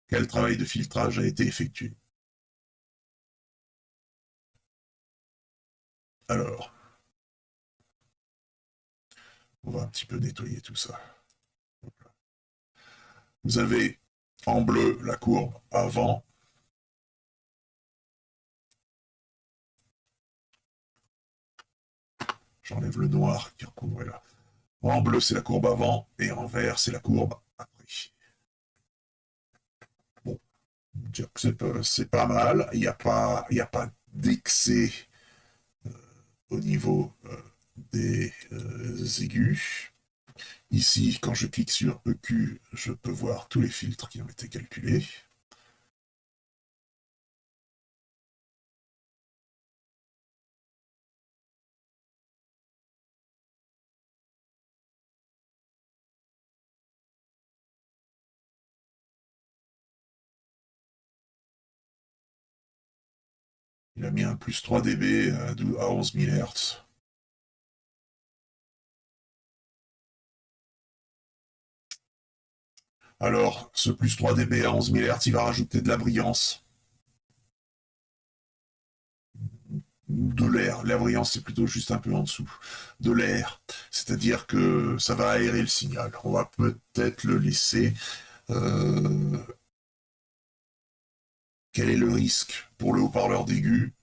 quel travail de filtrage a été effectué. Alors, on va un petit peu nettoyer tout ça. Vous avez en bleu la courbe avant. J'enlève le noir qui recouvrait là. En bleu, c'est la courbe avant, et en vert, c'est la courbe après. Bon, c'est pas mal. Il n'y a pas d'excès au niveau des aigus. Ici, quand je clique sur EQ, je peux voir tous les filtres qui ont été calculés. Il a mis un plus 3 dB à 11 000 Hz. Alors, ce plus 3 dB à 11 000 Hz, il va rajouter de la brillance. De l'air. La brillance, c'est plutôt juste un peu en dessous. De l'air. C'est-à-dire que ça va aérer le signal. On va peut-être le laisser. Quel est le risque pour le haut-parleur d'aigu?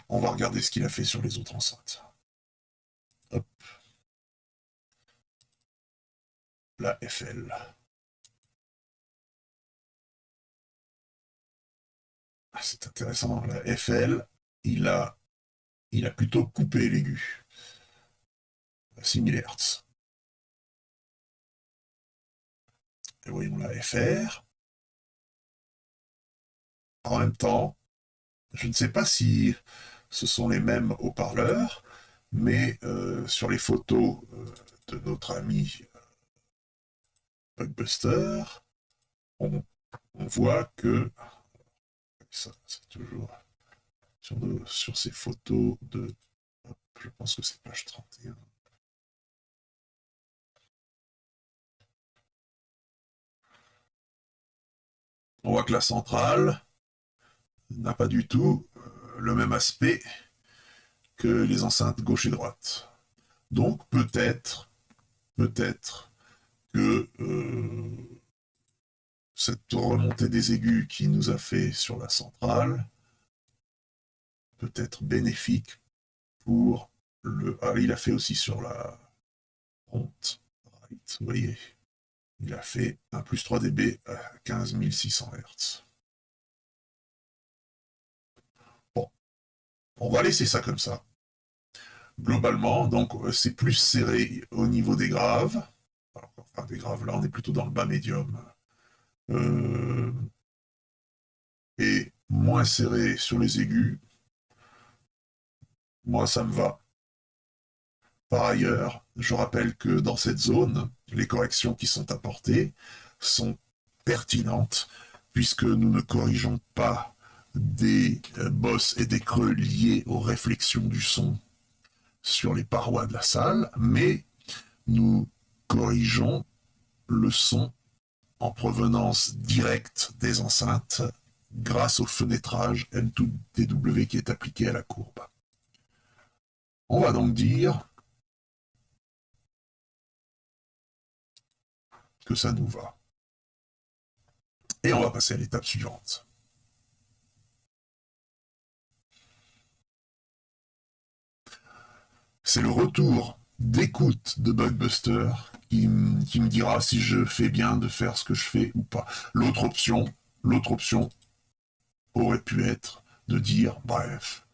On va regarder ce qu'il a fait sur les autres enceintes. Hop. La FL. Ah, c'est intéressant. La FL, il a plutôt coupé l'aigu. 6000 Hz. Et voyons la FR. En même temps, je ne sais pas si ce sont les mêmes haut-parleurs, mais sur les photos de notre ami Buckbuster, on voit que Ça, c'est toujours sur ces photos de... Hop, je pense que c'est page 31. On voit que la centrale n'a pas du tout le même aspect que les enceintes gauche et droite. Donc peut-être que cette remontée des aigus qui nous a fait sur la centrale peut être bénéfique pour le... Ah, il a fait aussi sur la honte. Right, vous voyez, il a fait un plus 3 dB à 15 600 Hz. Bon, on va laisser ça comme ça. Globalement, donc c'est plus serré au niveau des graves. Alors, enfin, des graves, là on est plutôt dans le bas médium. Et moins serré sur les aigus. Moi, ça me va. Par ailleurs, je rappelle que dans cette zone, les corrections qui sont apportées sont pertinentes, puisque nous ne corrigeons pas des bosses et des creux liés aux réflexions du son sur les parois de la salle, mais nous corrigeons le son en provenance directe des enceintes grâce au fenêtrage M2DW qui est appliqué à la courbe. On va donc dire que ça nous va. Et on va passer à l'étape suivante. C'est le retour d'écoute de Bugbuster qui me dira si je fais bien de faire ce que je fais ou pas. L'autre option aurait pu être de dire, bref,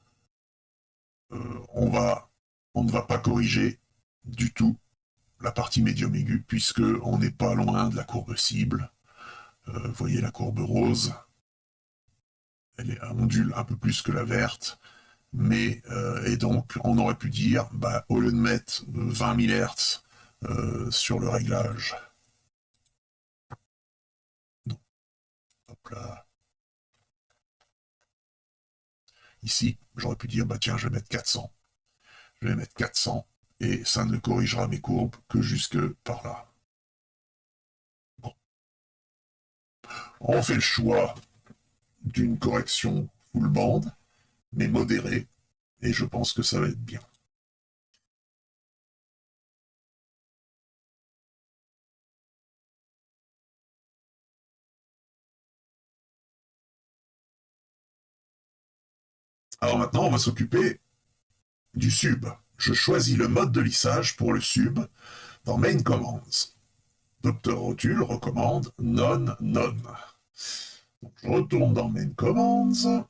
on ne va pas corriger du tout la partie médium aiguë, puisque on n'est pas loin de la courbe cible. Vous voyez la courbe rose, elle ondule un peu plus que la verte, mais et donc on aurait pu dire, bah, au lieu de mettre 20 000 Hz sur le réglage, non, hop là, ici, j'aurais pu dire, bah tiens, je vais mettre 400. Je vais mettre 400 et ça ne corrigera mes courbes que jusque par là. Bon. On fait le choix d'une correction full band, mais modérée, et je pense que ça va être bien. Alors maintenant, on va s'occuper du sub. Je choisis le mode de lissage pour le sub dans Main Commands. Dr Rotule recommande None. Donc je retourne dans Main Commands.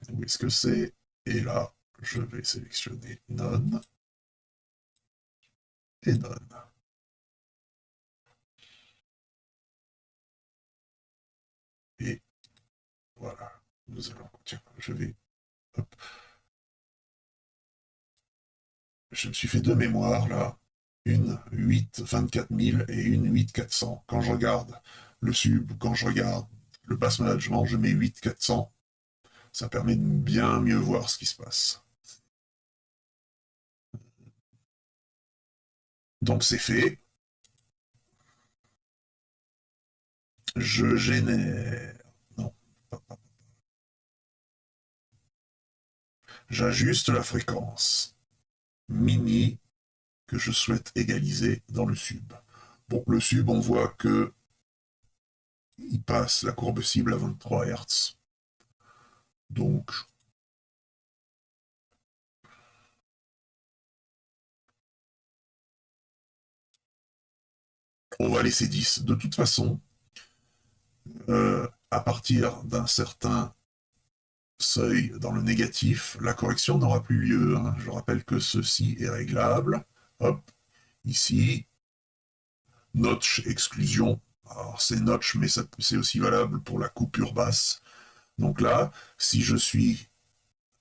Où est-ce que c'est? Et là, je vais sélectionner None et None. Et voilà. Nous allons... Tiens, je vais... Hop. Je me suis fait deux mémoires, là. Une 8 24 000 et une 8 400. Quand je regarde le sub, quand je regarde le bass management, je mets 8 400. Ça permet de bien mieux voir ce qui se passe. Donc c'est fait. Je génère... Non. J'ajuste la fréquence mini que je souhaite égaliser dans le sub. Bon, le sub, on voit que il passe la courbe cible à 23 Hz. Donc, on va laisser 10. De toute façon, à partir d'un certain seuil dans le négatif, la correction n'aura plus lieu. Hein. Je rappelle que ceci est réglable. Hop, ici, notch exclusion. Alors c'est notch, mais c'est aussi valable pour la coupure basse. Donc là, si je suis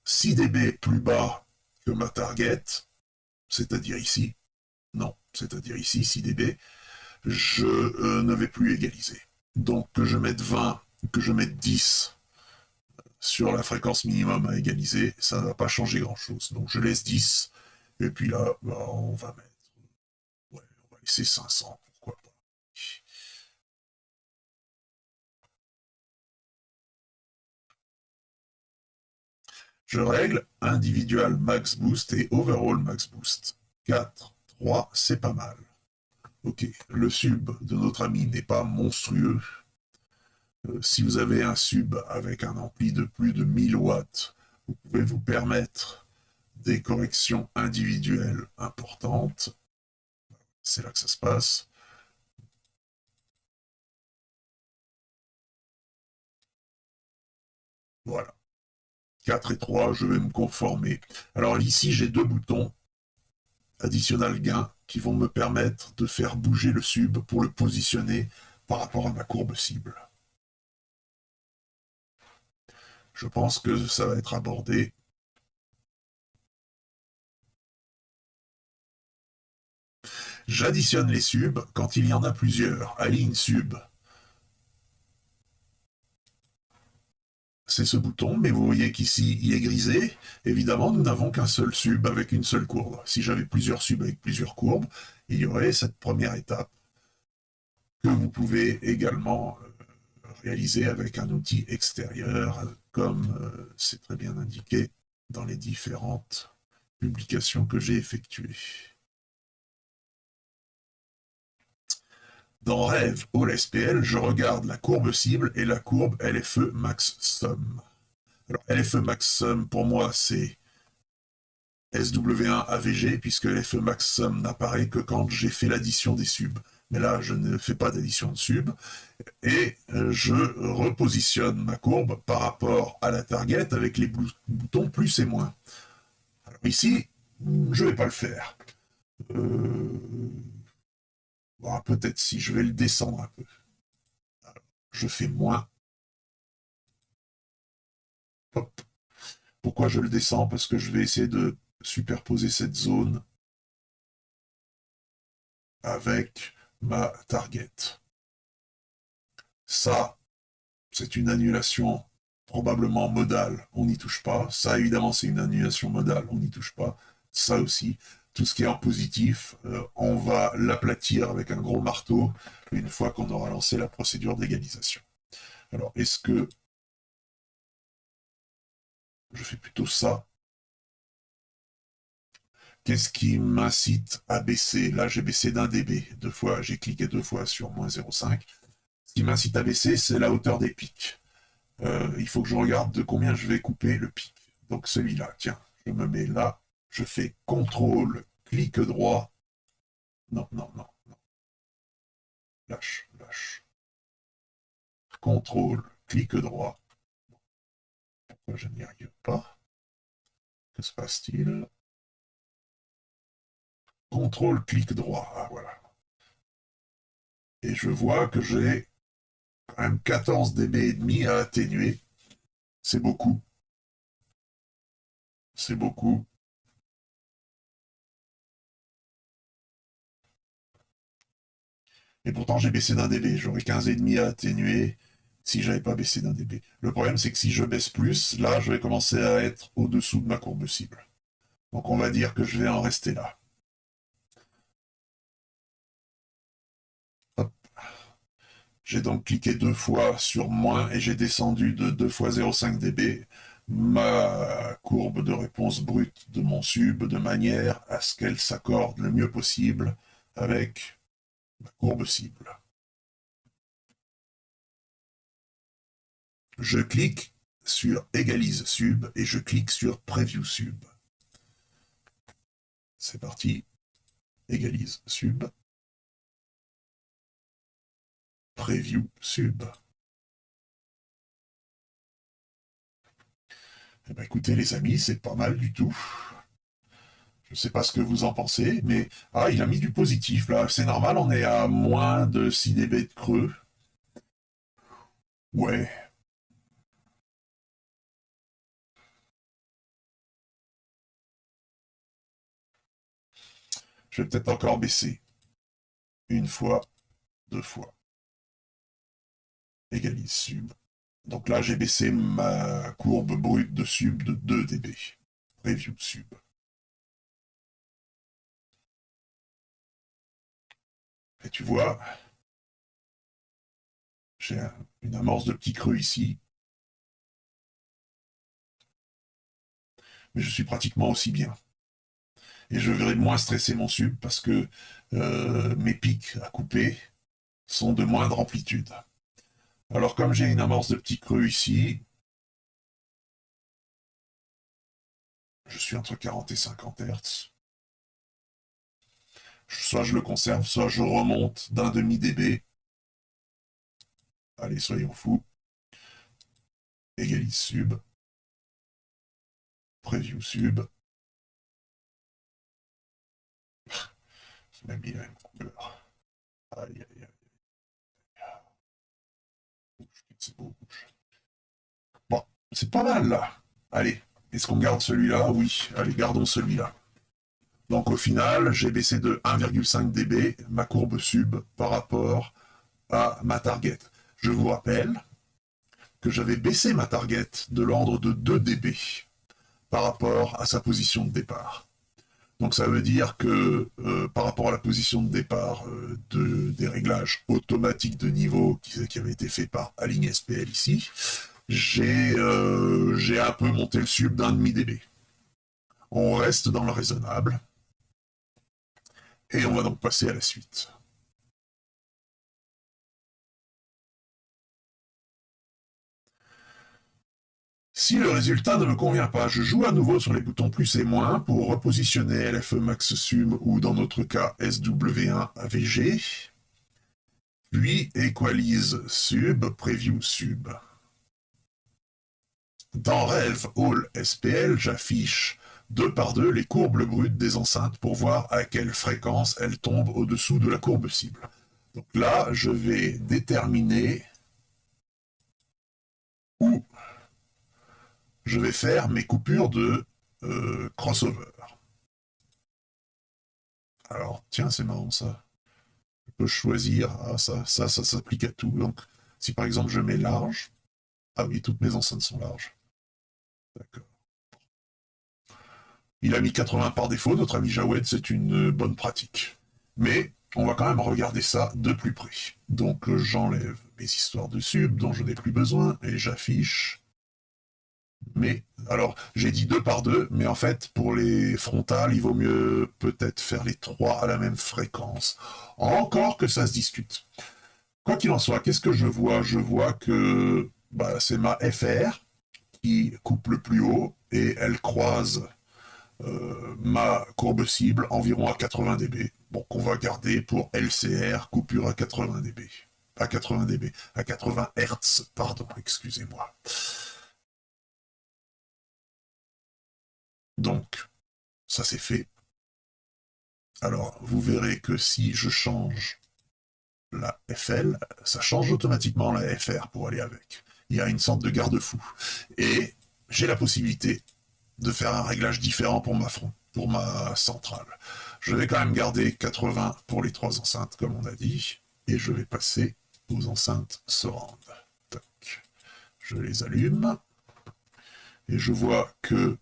6 dB plus bas que ma target, c'est-à-dire ici, non, c'est-à-dire ici, 6 dB, je ne vais plus égaliser. Donc que je mette 20, que je mette 10, sur la fréquence minimum à égaliser, ça ne va pas changer grand-chose. Donc je laisse 10, et puis là, bah, on va mettre... Ouais, on va laisser 500, pourquoi pas. Je règle individual max boost et overall max boost. 4, 3, c'est pas mal. Ok, le sub de notre ami n'est pas monstrueux. Si vous avez un sub avec un ampli de plus de 1000 watts, vous pouvez vous permettre des corrections individuelles importantes. C'est là que ça se passe. Voilà. 4 et 3, je vais me conformer. Alors ici, j'ai deux boutons additional gain qui vont me permettre de faire bouger le sub pour le positionner par rapport à ma courbe cible. Je pense que ça va être abordé. J'additionne les subs quand il y en a plusieurs. Align sub. C'est ce bouton, mais vous voyez qu'ici, il est grisé. Évidemment, nous n'avons qu'un seul sub avec une seule courbe. Si j'avais plusieurs subs avec plusieurs courbes, il y aurait cette première étape que vous pouvez également réaliser avec un outil extérieur, comme c'est très bien indiqué dans les différentes publications que j'ai effectuées. Dans Rêve All SPL, je regarde la courbe cible et la courbe LFE max sum. Alors, LFE max sum, pour moi, c'est SW1 AVG, puisque LFE max sum n'apparaît que quand j'ai fait l'addition des subs. Mais là, je ne fais pas d'addition de subs. Et je repositionne ma courbe par rapport à la target avec les boutons plus et moins. Alors ici, je ne vais pas le faire. Bon, peut-être si je vais le descendre un peu. Alors, je fais moins. Hop. Pourquoi je le descends? Parce que je vais essayer de superposer cette zone avec ma target. Ça, c'est une annulation probablement modale, on n'y touche pas. Ça, évidemment, c'est une annulation modale, on n'y touche pas. Ça aussi, tout ce qui est en positif, on va l'aplatir avec un gros marteau une fois qu'on aura lancé la procédure d'égalisation. Alors, est-ce que je fais plutôt ça? Qu'est-ce qui m'incite à baisser? Là, j'ai baissé d'1 dB. J'ai cliqué 2 fois sur moins 0,5. Ce qui m'incite à baisser, c'est la hauteur des pics. Il faut que je regarde de combien je vais couper le pic. Donc celui-là, tiens, je me mets là, je fais CTRL, clic droit. Non, non, non, non. Lâche, lâche. CTRL, clic droit. Pourquoi je n'y arrive pas? Que se passe-t-il? CTRL, clic droit. Ah, voilà. Et je vois que j'ai quand même 14 dB et demi à atténuer. C'est beaucoup. C'est beaucoup. Et pourtant, j'ai baissé d'1 dB. J'aurais 15,5 à atténuer si j'avais pas baissé d'1 dB. Le problème, c'est que si je baisse plus, là, je vais commencer à être au-dessous de ma courbe cible. Donc, on va dire que je vais en rester là. Hop. J'ai donc cliqué 2 fois sur moins et j'ai descendu de 2 fois 0,5 dB ma courbe de réponse brute de mon sub de manière à ce qu'elle s'accorde le mieux possible avec ma courbe cible. Je clique sur Égalise sub et je clique sur Preview sub. C'est parti. Égalise sub. Preview sub. Eh bien, écoutez, les amis, c'est pas mal du tout. Je ne sais pas ce que vous en pensez, mais... Ah, il a mis du positif, là. C'est normal, on est à moins de 6 dB de creux. Ouais. Je vais peut-être encore baisser. 1 fois, 2 fois. Égalise sub. Donc là, j'ai baissé ma courbe brute de sub de 2 dB. Preview sub. Et tu vois, j'ai une amorce de petit creux ici. Mais je suis pratiquement aussi bien. Et je vais moins stresser mon sub parce que mes pics à couper sont de moindre amplitude. Alors comme j'ai une amorce de petit creux ici, je suis entre 40 et 50 Hz. Soit je le conserve, soit je remonte d'un demi dB. Allez, soyons fous. Égalise sub. Preview sub. C'est même mis la même couleur. Aïe, aïe, aïe. C'est beau. Bon, c'est pas mal là. Allez, est-ce qu'on garde celui-là? Oui, allez, gardons celui-là. Donc au final, j'ai baissé de 1,5 dB ma courbe sub par rapport à ma target. Je vous rappelle que j'avais baissé ma target de l'ordre de 2 dB par rapport à sa position de départ. Donc ça veut dire que par rapport à la position de départ des réglages automatiques de niveau qui avaient été faits par Align SPL ici, j'ai un peu monté le sub d'un demi dB. On reste dans le raisonnable. Et on va donc passer à la suite. Si le résultat ne me convient pas, je joue à nouveau sur les boutons plus et moins pour repositionner LFE max sub ou dans notre cas SW1 AVG, puis equalize sub, preview sub. Dans Rev All SPL, j'affiche 2 par 2 les courbes brutes des enceintes pour voir à quelle fréquence elles tombent au-dessous de la courbe cible. Donc là, je vais déterminer où je vais faire mes coupures de crossover. Alors, tiens, c'est marrant ça. Je peux choisir, ça s'applique à tout. Donc, si par exemple je mets large, ah oui, toutes mes enceintes sont larges. D'accord. Il a mis 80 par défaut, notre ami Jawed, c'est une bonne pratique. Mais on va quand même regarder ça de plus près. Donc j'enlève mes histoires de sub dont je n'ai plus besoin et j'affiche. Mais, alors, j'ai dit 2 par 2, mais en fait, pour les frontales, il vaut mieux peut-être faire les 3 à la même fréquence. Encore que ça se discute. Quoi qu'il en soit, qu'est-ce que je vois? Je vois que c'est ma FR qui coupe le plus haut et elle croise ma courbe cible environ à 80 dB. Bon, qu'on va garder pour LCR, coupure à 80 dB. À 80 dB. À 80 Hz, pardon, excusez-moi. Donc, ça c'est fait. Alors, vous verrez que si je change la FL, ça change automatiquement la FR pour aller avec. Il y a une sorte de garde-fou. Et j'ai la possibilité de faire un réglage différent pour ma centrale. Je vais quand même garder 80 pour les 3 enceintes, comme on a dit, et je vais passer aux enceintes surround. Tac. Je les allume, et je vois que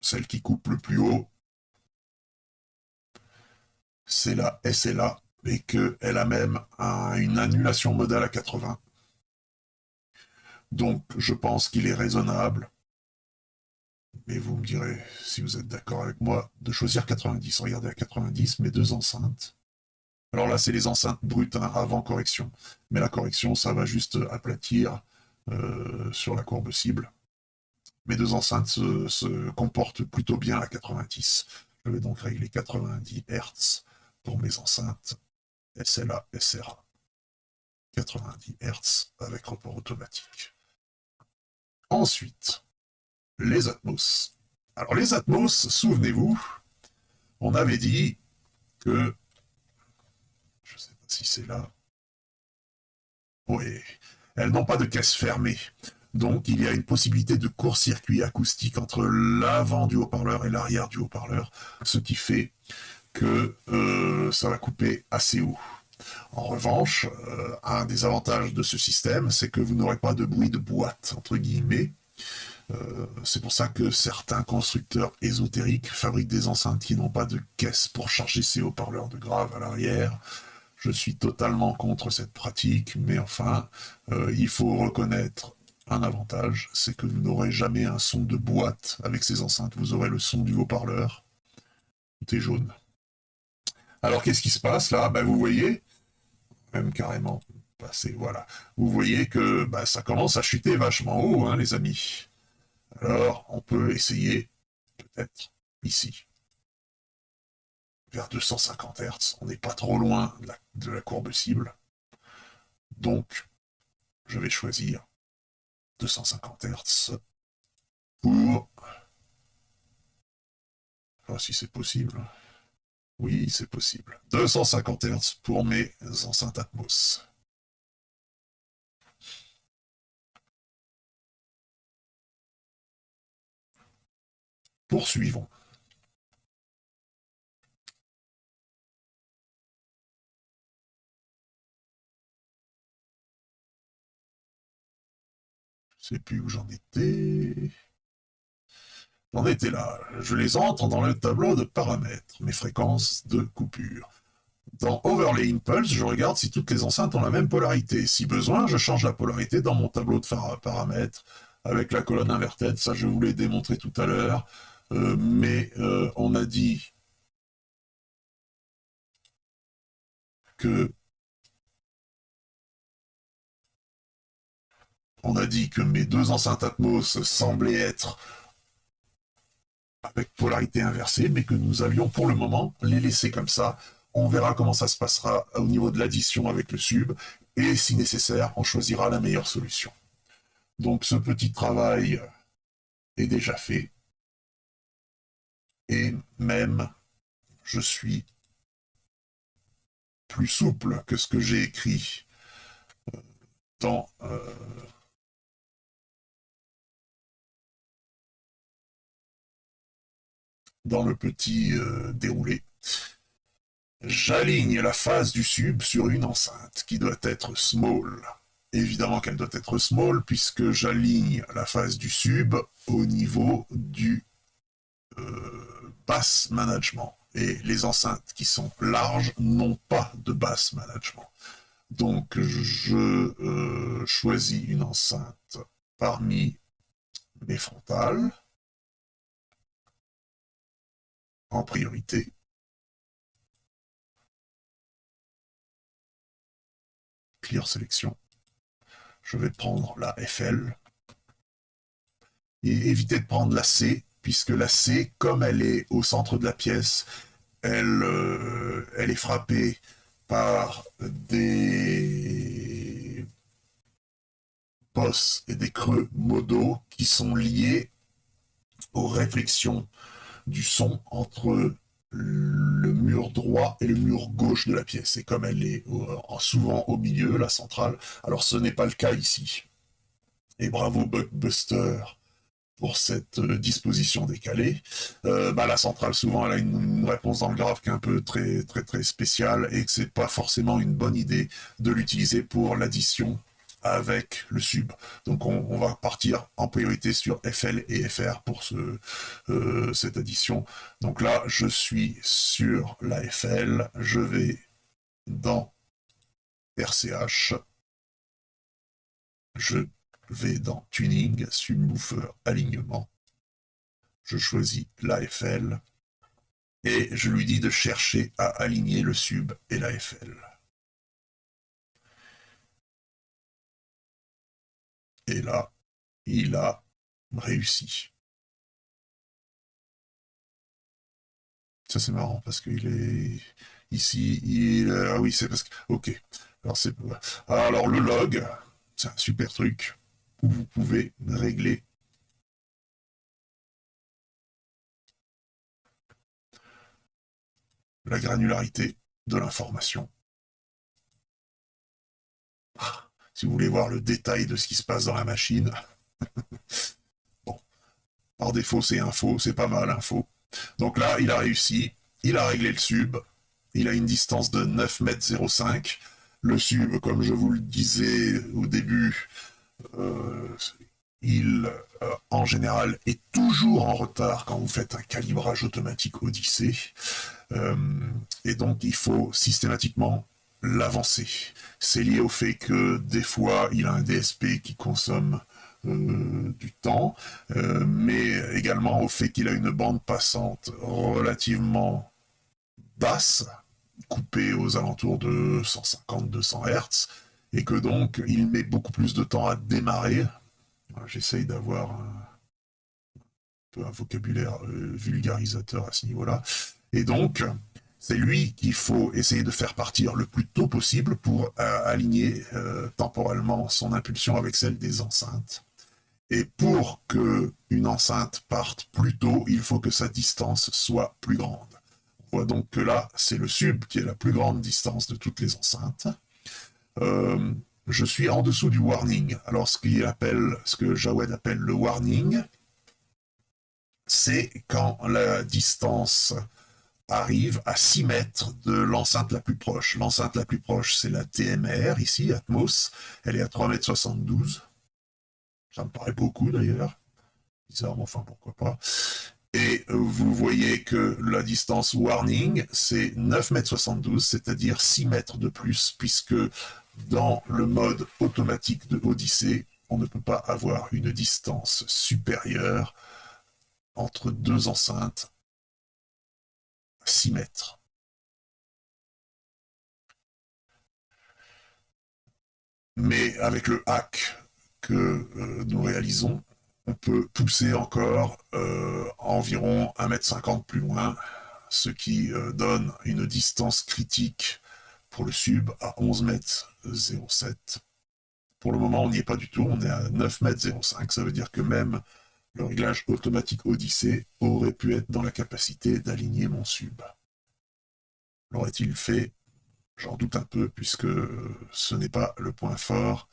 celle qui coupe le plus haut, c'est la SLA, et qu'elle a même une annulation modale à 80. Donc, je pense qu'il est raisonnable, mais vous me direz, si vous êtes d'accord avec moi, de choisir 90. Regardez, à 90, mes 2 enceintes. Alors là, c'est les enceintes brutes, hein, avant correction. Mais la correction, ça va juste aplatir sur la courbe cible. Mes 2 enceintes se comportent plutôt bien à 90. Je vais donc régler 90 Hz pour mes enceintes SLA, SRA. 90 Hz avec report automatique. Ensuite, les Atmos. Alors les Atmos, souvenez-vous, on avait dit que, je ne sais pas si c'est là, oui, elles n'ont pas de caisse fermée. Donc il y a une possibilité de court-circuit acoustique entre l'avant du haut-parleur et l'arrière du haut-parleur, ce qui fait que ça va couper assez haut. En revanche, un des avantages de ce système, c'est que vous n'aurez pas de bruit de boîte, entre guillemets. C'est pour ça que certains constructeurs ésotériques fabriquent des enceintes qui n'ont pas de caisse pour charger ces haut-parleurs de grave à l'arrière. Je suis totalement contre cette pratique, mais enfin, il faut reconnaître un avantage, c'est que vous n'aurez jamais un son de boîte avec ces enceintes, vous aurez le son du haut-parleur. Tout est jaune. Alors qu'est-ce qui se passe là? Vous voyez, même carrément passé, voilà. Vous voyez que ça commence à chuter vachement haut, hein, les amis. Alors, on peut essayer, peut-être, ici, vers 250 Hz. On n'est pas trop loin de la courbe cible. Donc, je vais choisir 250 Hz pour... Oh, si c'est possible. Oui, c'est possible. 250 Hz pour mes enceintes Atmos. Poursuivons. Je ne sais plus où j'en étais. J'en étais là. Je les entre dans le tableau de paramètres, mes fréquences de coupure. Dans Overlay Impulse, je regarde si toutes les enceintes ont la même polarité. Si besoin, je change la polarité dans mon tableau de paramètres avec la colonne inverted. Ça, je vous l'ai démontré tout à l'heure. Mais on a dit que mes deux enceintes Atmos semblaient être avec polarité inversée, mais que nous allions pour le moment les laisser comme ça. On verra comment ça se passera au niveau de l'addition avec le sub, et si nécessaire, on choisira la meilleure solution. Donc ce petit travail est déjà fait, et même je suis plus souple que ce que j'ai écrit dans le petit déroulé. J'aligne la phase du sub sur une enceinte qui doit être small. Évidemment qu'elle doit être small puisque j'aligne la phase du sub au niveau du bass management. Et les enceintes qui sont larges n'ont pas de bass management. Donc je choisis une enceinte parmi mes frontales en priorité. Clear sélection. Je vais prendre la FL. Et éviter de prendre la C, puisque la C, comme elle est au centre de la pièce, elle est frappée par des bosses et des creux modaux qui sont liés aux réflexions du son entre le mur droit et le mur gauche de la pièce. Et comme elle est souvent au milieu, la centrale, alors ce n'est pas le cas ici. Et bravo Buckbuster pour cette disposition décalée. La centrale, souvent, elle a une réponse dans le graphe qui est un peu très spéciale et que c'est pas forcément une bonne idée de l'utiliser pour l'addition avec le sub. Donc on va partir en priorité sur FL et FR pour cette addition. Donc là, je suis sur la FL, je vais dans RCH, je vais dans Tuning, Subwoofer, Alignement, je choisis la FL, et je lui dis de chercher à aligner le sub et la FL. Et là, il a réussi. Ça c'est marrant parce qu'il est ici, ah oui c'est parce que, ok. Alors le log, c'est un super truc où vous pouvez régler la granularité de l'information. Si vous voulez voir le détail de ce qui se passe dans la machine, bon, par défaut c'est info, c'est pas mal info. Donc là, il a réussi, il a réglé le sub, il a une distance de 9,05 m. Le sub, comme je vous le disais au début, il, en général, est toujours en retard quand vous faites un calibrage automatique Odyssey. Et donc, il faut systématiquement l'avancer. C'est lié au fait que des fois, il a un DSP qui consomme du temps, mais également au fait qu'il a une bande passante relativement basse, coupée aux alentours de 150-200 Hz, et que donc il met beaucoup plus de temps à démarrer. J'essaye d'avoir un vocabulaire vulgarisateur à ce niveau-là. Et donc, c'est lui qu'il faut essayer de faire partir le plus tôt possible pour aligner temporellement son impulsion avec celle des enceintes. Et pour qu'une enceinte parte plus tôt, il faut que sa distance soit plus grande. On voit donc que là, c'est le sub qui est la plus grande distance de toutes les enceintes. Je suis en dessous du warning. Alors, ce que Jawed appelle le warning, c'est quand la distance arrive à 6 mètres de l'enceinte la plus proche. L'enceinte la plus proche, c'est la TMR, ici, Atmos. Elle est à 3,72 m. Ça me paraît beaucoup, d'ailleurs. Bizarrement, enfin, pourquoi pas. Et vous voyez que la distance warning, c'est 9,72 m, c'est-à-dire 6 mètres de plus, puisque dans le mode automatique de Odyssey, on ne peut pas avoir une distance supérieure entre deux enceintes à 6 mètres. Mais avec le hack que nous réalisons, on peut pousser encore environ 1,50 m plus loin, ce qui donne une distance critique pour le sub à 11,07 m. Pour le moment, on n'y est pas du tout, on est à 9,05 m. Ça veut dire que même le réglage automatique Odyssey aurait pu être dans la capacité d'aligner mon sub. L'aurait-il fait? J'en doute un peu, puisque ce n'est pas le point fort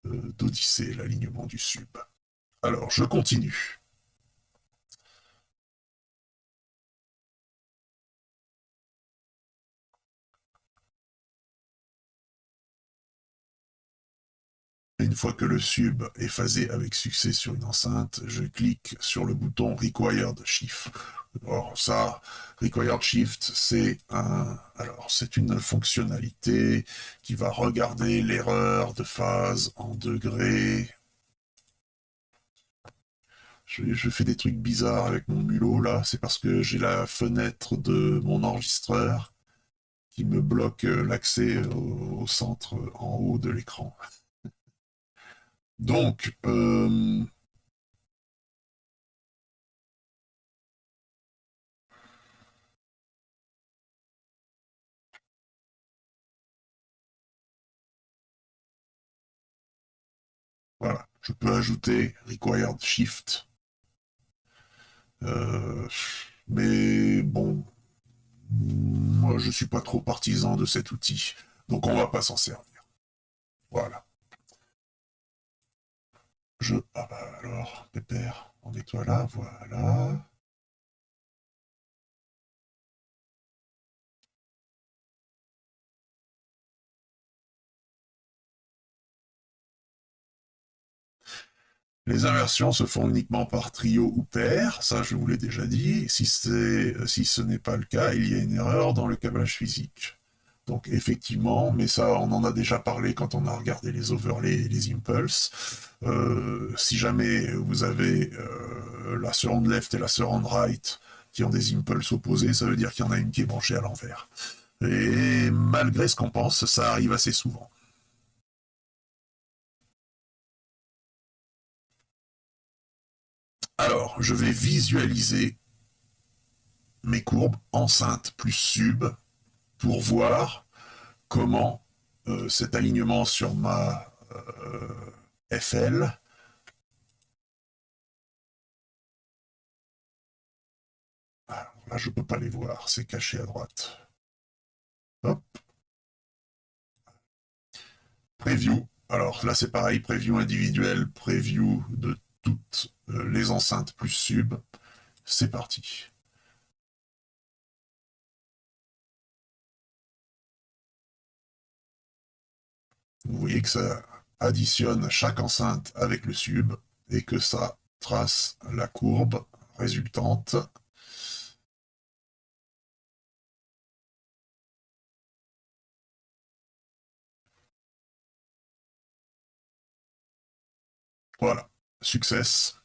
d'Odyssey, l'alignement du sub. Alors, je continue. Une fois que le sub est phasé avec succès sur une enceinte, je clique sur le bouton Required Shift. Alors ça, Required Shift, c'est une fonctionnalité qui va regarder l'erreur de phase en degrés. Je fais des trucs bizarres avec mon mulot là, c'est parce que j'ai la fenêtre de mon enregistreur qui me bloque l'accès au centre en haut de l'écran. Donc, voilà, je peux ajouter Required Shift. Mais bon, moi je suis pas trop partisan de cet outil, donc on va pas s'en servir. Voilà. Ah bah alors, Pépère, on nettoie là, voilà. Les inversions se font uniquement par trio ou pair, ça je vous l'ai déjà dit. Si ce n'est pas le cas, il y a une erreur dans le câblage physique. Donc effectivement, mais ça on en a déjà parlé quand on a regardé les overlays et les impulses. Si jamais vous avez la surround left et la surround right qui ont des impulses opposés, ça veut dire qu'il y en a une qui est branchée à l'envers. Et malgré ce qu'on pense, ça arrive assez souvent. Alors, je vais visualiser mes courbes enceintes plus sub pour voir comment cet alignement sur ma FL alors là je peux pas les voir, c'est caché à droite. Hop. Preview. Alors là c'est pareil, preview individuel, preview de toutes les enceintes plus sub. C'est parti. Vous voyez que ça additionne chaque enceinte avec le sub et que ça trace la courbe résultante. Voilà, success.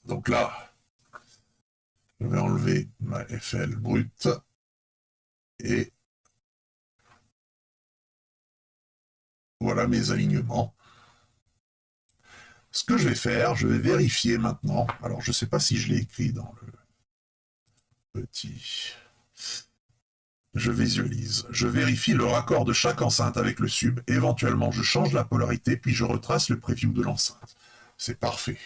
Donc là, je vais enlever ma FL brute et voilà mes alignements. Ce que je vais faire, je vais vérifier maintenant. Alors, je ne sais pas si je l'ai écrit dans le petit... Je visualise. Je vérifie le raccord de chaque enceinte avec le sub. Éventuellement, je change la polarité, puis je retrace le preview de l'enceinte. C'est parfait.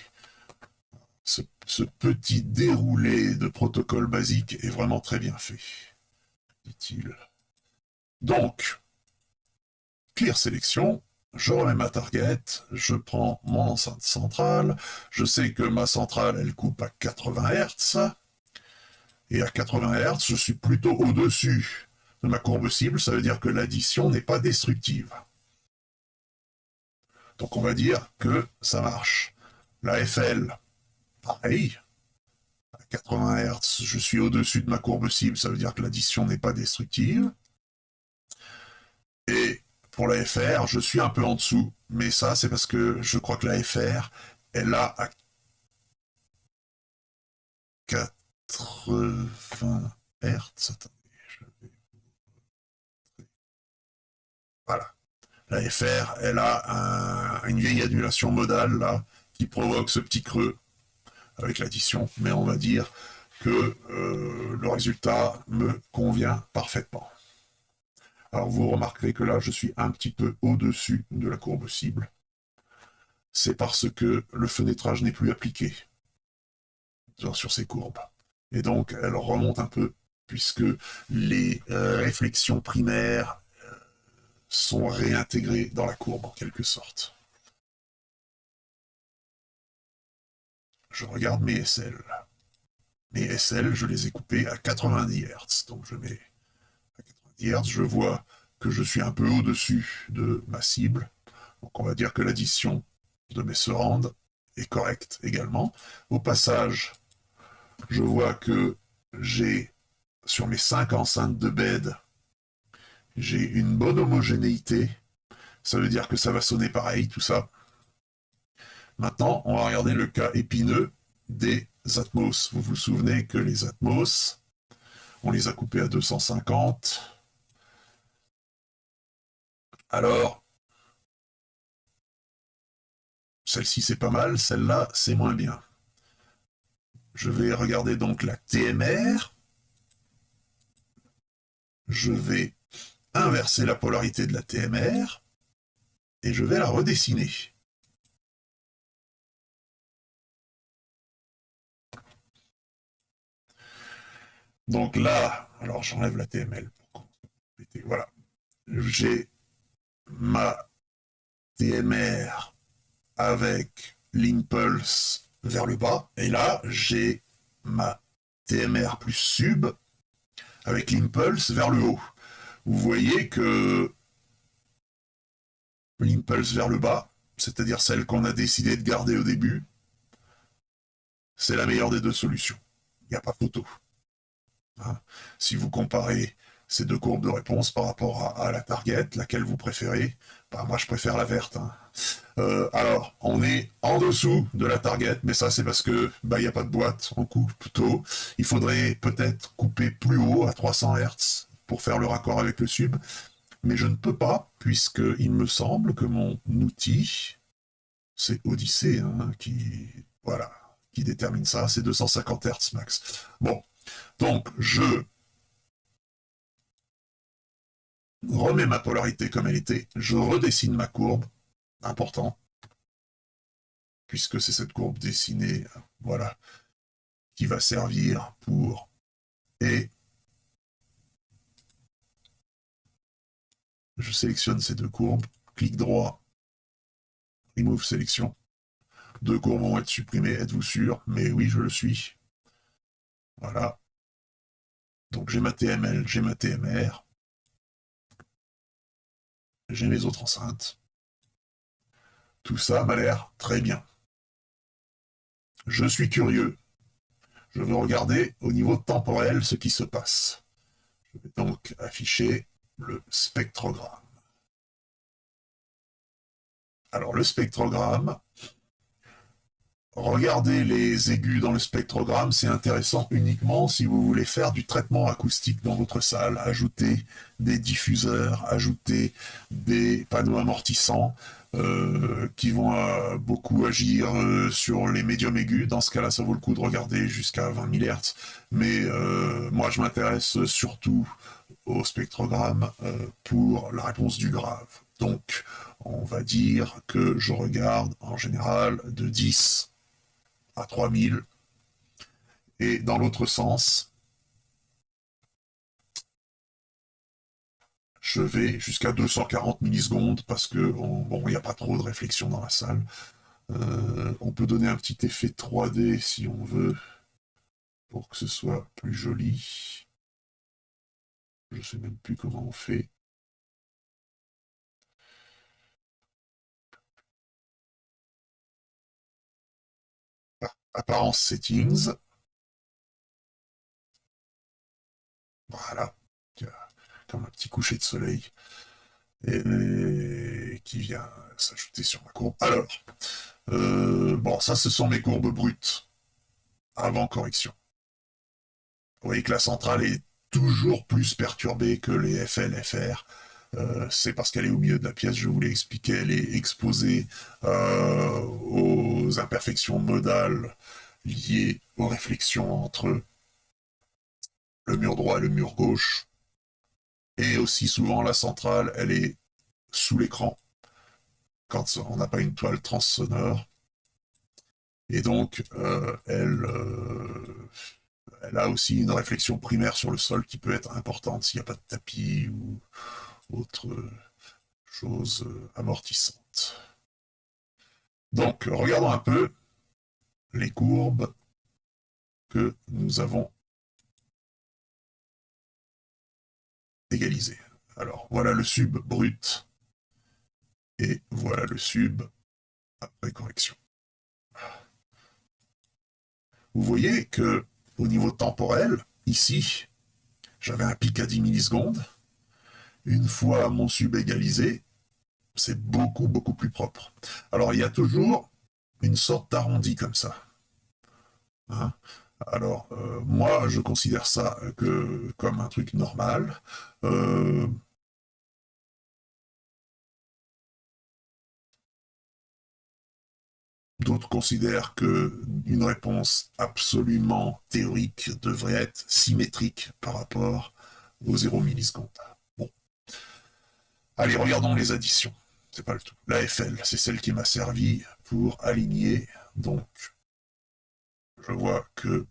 Ce petit déroulé de protocole basique est vraiment très bien fait, dit-il. Donc, clear sélection, je remets ma target, je prends mon enceinte centrale, je sais que ma centrale, elle coupe à 80 Hz, et à 80 Hz, je suis plutôt au-dessus de ma courbe cible, ça veut dire que l'addition n'est pas destructive. Donc on va dire que ça marche. La FL, pareil, à 80 Hz, je suis au-dessus de ma courbe cible, ça veut dire que l'addition n'est pas destructive. Et pour la FR, je suis un peu en dessous, mais ça, c'est parce que je crois que la FR, elle a à 80 Hz. Attendez, voilà. La FR, elle a une vieille annulation modale, là, qui provoque ce petit creux avec l'addition, mais on va dire que le résultat me convient parfaitement. Alors vous remarquerez que là, je suis un petit peu au-dessus de la courbe cible. C'est parce que le fenêtrage n'est plus appliqué sur ces courbes. Et donc, elle remonte un peu, puisque les réflexions primaires sont réintégrées dans la courbe, en quelque sorte. Je regarde mes SL. Mes SL, je les ai coupés à 90 Hz. Donc, je mets à 90 Hz, je vois que je suis un peu au-dessus de ma cible. Donc, on va dire que l'addition de mes surrounds est correcte également. Au passage, je vois que j'ai, sur mes 5 enceintes de bed, j'ai une bonne homogénéité. Ça veut dire que ça va sonner pareil, tout ça. Maintenant, on va regarder le cas épineux des Atmos. Vous vous souvenez que les Atmos, on les a coupés à 250. Alors, celle-ci c'est pas mal, celle-là c'est moins bien. Je vais regarder donc la TMR. Je vais inverser la polarité de la TMR et je vais la redessiner. Donc là, alors j'enlève la TML. Voilà. J'ai ma TMR avec l'impulse vers le bas. Et là, j'ai ma TMR plus sub avec l'impulse vers le haut. Vous voyez que l'impulse vers le bas, c'est-à-dire celle qu'on a décidé de garder au début, c'est la meilleure des deux solutions. Il n'y a pas photo. Hein. Si vous comparez ces deux courbes de réponse par rapport à la target, laquelle vous préférez, bah moi je préfère la verte. Hein. Alors, on est en dessous de la target, mais ça c'est parce que bah il y a pas de boîte, on coupe plutôt. Il faudrait peut-être couper plus haut à 300 Hz pour faire le raccord avec le sub, mais je ne peux pas puisque il me semble que mon outil, c'est Odyssey hein, qui détermine ça, c'est 250 Hz max. Bon, donc je remets ma polarité comme elle était, je redessine ma courbe, important, puisque c'est cette courbe dessinée, voilà, qui va servir pour et je sélectionne ces deux courbes, clic droit, remove sélection. Deux courbes vont être supprimées, êtes-vous sûr? Mais oui, je le suis. Voilà. Donc j'ai ma TML, j'ai ma TMR. j'ai mes autres enceintes. Tout ça m'a l'air très bien. Je suis curieux. Je veux regarder au niveau temporel ce qui se passe. Je vais donc afficher le spectrogramme. Alors le spectrogramme, regardez les aigus dans le spectrogramme, c'est intéressant uniquement si vous voulez faire du traitement acoustique dans votre salle, ajouter des diffuseurs, ajouter des panneaux amortissants qui vont beaucoup agir sur les médiums aigus. Dans ce cas-là, ça vaut le coup de regarder jusqu'à 20 000 Hz. Mais moi, je m'intéresse surtout au spectrogramme pour la réponse du grave. Donc, on va dire que je regarde en général de 10 à 3000. Et dans l'autre sens, je vais jusqu'à 240 millisecondes parce que bon, il n'y a pas trop de réflexion dans la salle. On peut donner un petit effet 3D si on veut pour que ce soit plus joli. Je ne sais même plus comment on fait. Apparence settings. Voilà. Comme un petit coucher de soleil. Et qui vient s'ajouter sur ma courbe. Alors, bon, ça, ce sont mes courbes brutes avant correction. Vous voyez que la centrale est toujours plus perturbée que les FL, FR. C'est parce qu'elle est au milieu de la pièce, je vous l'ai expliqué, elle est exposée aux imperfections modales liées aux réflexions entre le mur droit et le mur gauche. Et aussi souvent, la centrale, elle est sous l'écran, quand on n'a pas une toile transsonore. Et donc, elle a aussi une réflexion primaire sur le sol qui peut être importante s'il n'y a pas de tapis ou autre chose amortissante. Donc, regardons un peu les courbes que nous avons égalisées. Alors, voilà le sub brut et voilà le sub après correction. Vous voyez que au niveau temporel, ici, j'avais un pic à 10 millisecondes. Une fois mon sub égalisé, c'est beaucoup, beaucoup plus propre. Alors, il y a toujours une sorte d'arrondi comme ça. Hein. Alors, moi, je considère ça comme un truc normal. D'autres considèrent qu'une réponse absolument théorique devrait être symétrique par rapport aux 0 millisecondes. Bon. Allez, regardons les additions. C'est pas le tout. La FL, c'est celle qui m'a servi pour aligner. Donc, je vois que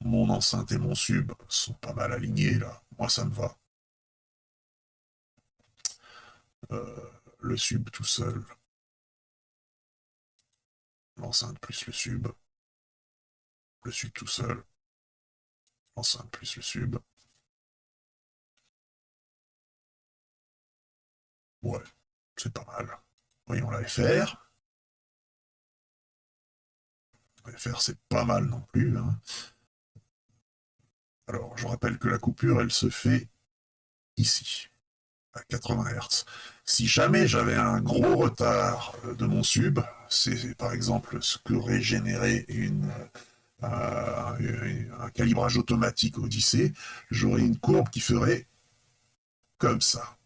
mon enceinte et mon sub sont pas mal alignés, là. Moi, ça me va. Le sub tout seul. L'enceinte plus le sub tout seul. L'enceinte plus le sub. Ouais, c'est pas mal. Voyons la FR. FR, c'est pas mal non plus. Hein. Alors, je rappelle que la coupure, elle se fait ici, à 80 Hz. Si jamais j'avais un gros retard de mon sub, c'est par exemple ce qu'aurait généré un calibrage automatique Odyssey, j'aurais une courbe qui ferait comme ça.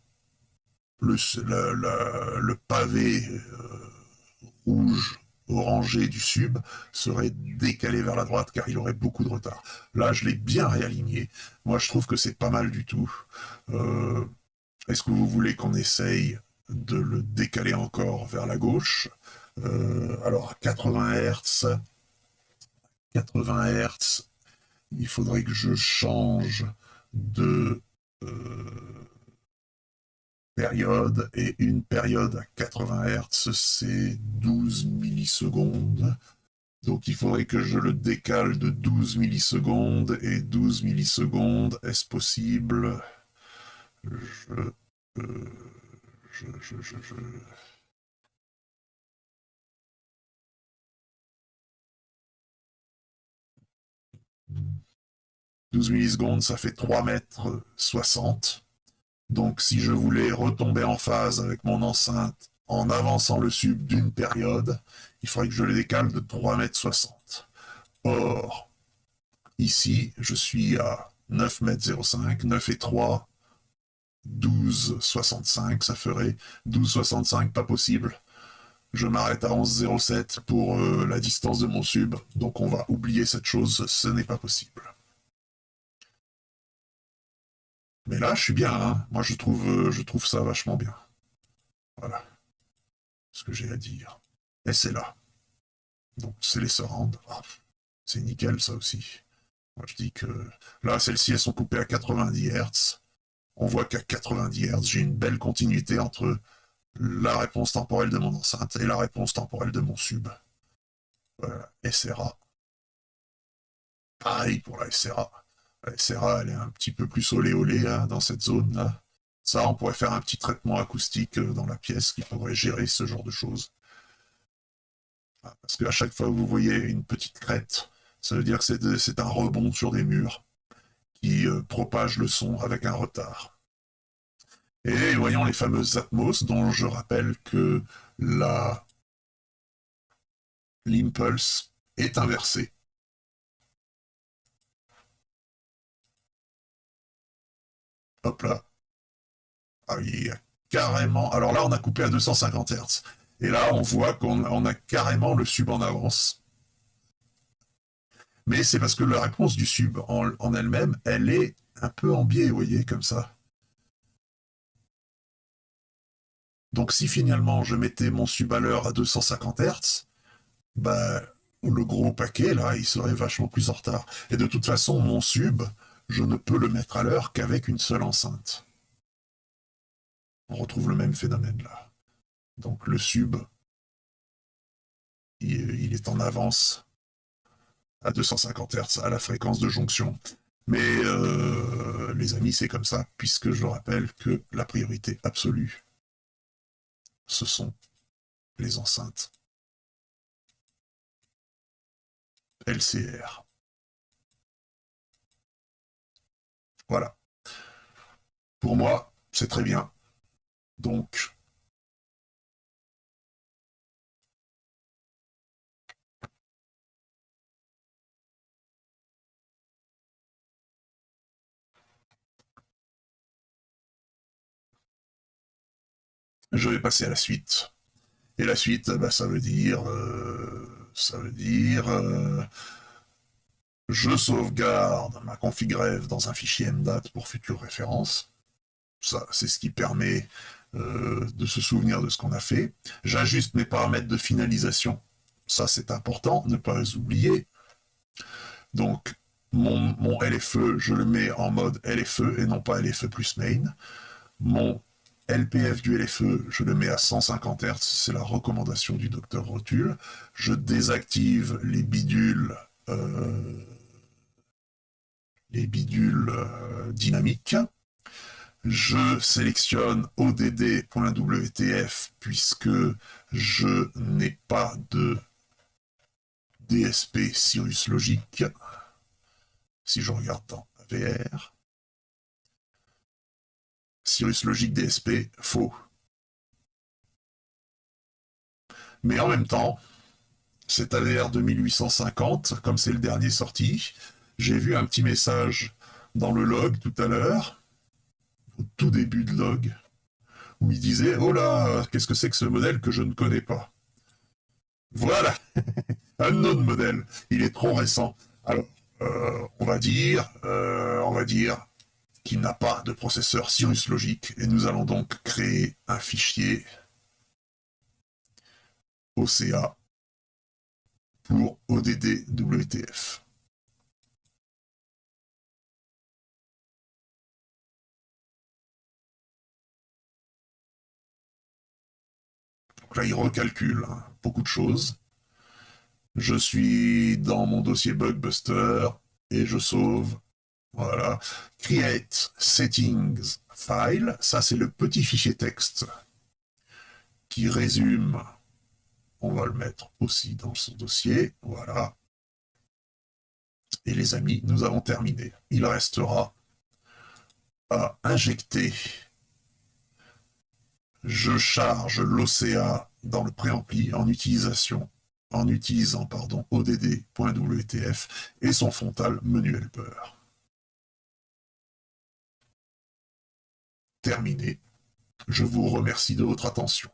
Le pavé rouge orangé du sub serait décalé vers la droite car il aurait beaucoup de retard. Là, je l'ai bien réaligné. Moi, je trouve que c'est pas mal du tout. Est-ce que vous voulez qu'on essaye de le décaler encore vers la gauche alors, 80 Hz, il faudrait que je change de période, et une période à 80 Hz, c'est 12 millisecondes. Donc il faudrait que je le décale de 12 millisecondes, et 12 millisecondes, est-ce possible? je, euh, je... 12 millisecondes, ça fait 3 mètres 60. Donc si je voulais retomber en phase avec mon enceinte en avançant le sub d'une période, il faudrait que je le décale de 3 mètres 60. Or, ici, je suis à 9 mètres 05, 9 et 3, 12,65, ça ferait 12,65, pas possible. Je m'arrête à 11,07 pour la distance de mon sub, donc on va oublier cette chose, ce n'est pas possible. Mais là, je suis bien, hein. Moi je trouve ça vachement bien. Voilà ce que j'ai à dire. Et c'est là. Donc c'est les surrounds. Ah, c'est nickel ça aussi. Moi je dis que là, celles-ci, elles sont coupées à 90 Hz. On voit qu'à 90 Hz, j'ai une belle continuité entre la réponse temporelle de mon enceinte et la réponse temporelle de mon sub. Voilà, SRA. Pareil pour la SRA. La SRA, elle est un petit peu plus olé olé hein, dans cette zone-là. Ça, on pourrait faire un petit traitement acoustique dans la pièce qui pourrait gérer ce genre de choses. Parce qu'à chaque fois que vous voyez une petite crête, ça veut dire que c'est un rebond sur des murs qui propage le son avec un retard. Et voyons les fameuses Atmos, dont je rappelle que l'impulse est inversé. Hop là. Ah, il y a carrément... Alors là, on a coupé à 250 Hz. Et là, on voit qu'on a carrément le sub en avance. Mais c'est parce que la réponse du sub en elle-même, elle est un peu en biais, vous voyez, comme ça. Donc si finalement je mettais mon sub à l'heure à 250 Hz, bah, le gros paquet, là, il serait vachement plus en retard. Et de toute façon, mon sub, je ne peux le mettre à l'heure qu'avec une seule enceinte. On retrouve le même phénomène là. Donc le sub, il est en avance à 250 Hz à la fréquence de jonction. Mais les amis, c'est comme ça, puisque je rappelle que la priorité absolue, ce sont les enceintes LCR. Voilà. Pour moi, c'est très bien. Donc, je vais passer à la suite. Et la suite, bah, ça veut dire, je sauvegarde ma config ref dans un fichier MDAT pour future référence. Ça, c'est ce qui permet de se souvenir de ce qu'on a fait. J'ajuste mes paramètres de finalisation. Ça, c'est important, ne pas les oublier. Donc, mon LFE, je le mets en mode LFE et non pas LFE plus main. Mon LPF du LFE, je le mets à 150 Hz, c'est la recommandation du docteur Rotule. Je désactive les bidules dynamiques. Je sélectionne ODD.WTF puisque je n'ai pas de DSP Cirrus Logic. Si je regarde dans AVR, Cirrus Logic DSP, faux. Mais en même temps, cet AVR 2850, comme c'est le dernier sorti, j'ai vu un petit message dans le log tout à l'heure, au tout début de log, où il disait « Oh là, qu'est-ce que c'est que ce modèle que je ne connais pas ?» Voilà, un autre modèle, il est trop récent. Alors, on va dire qu'il n'a pas de processeur Cirrus Logic, et nous allons donc créer un fichier OCA pour ODD WTF. Donc là, il recalcule hein, beaucoup de choses. Je suis dans mon dossier Bugbuster et je sauve. Voilà. Create settings file, ça c'est le petit fichier texte qui résume, on va le mettre aussi dans son dossier, voilà. Et les amis, nous avons terminé. Il restera à injecter. Je charge l'OCA dans le préampli en utilisant odd.wtf et son frontal menu helper. Terminé. Je vous remercie de votre attention.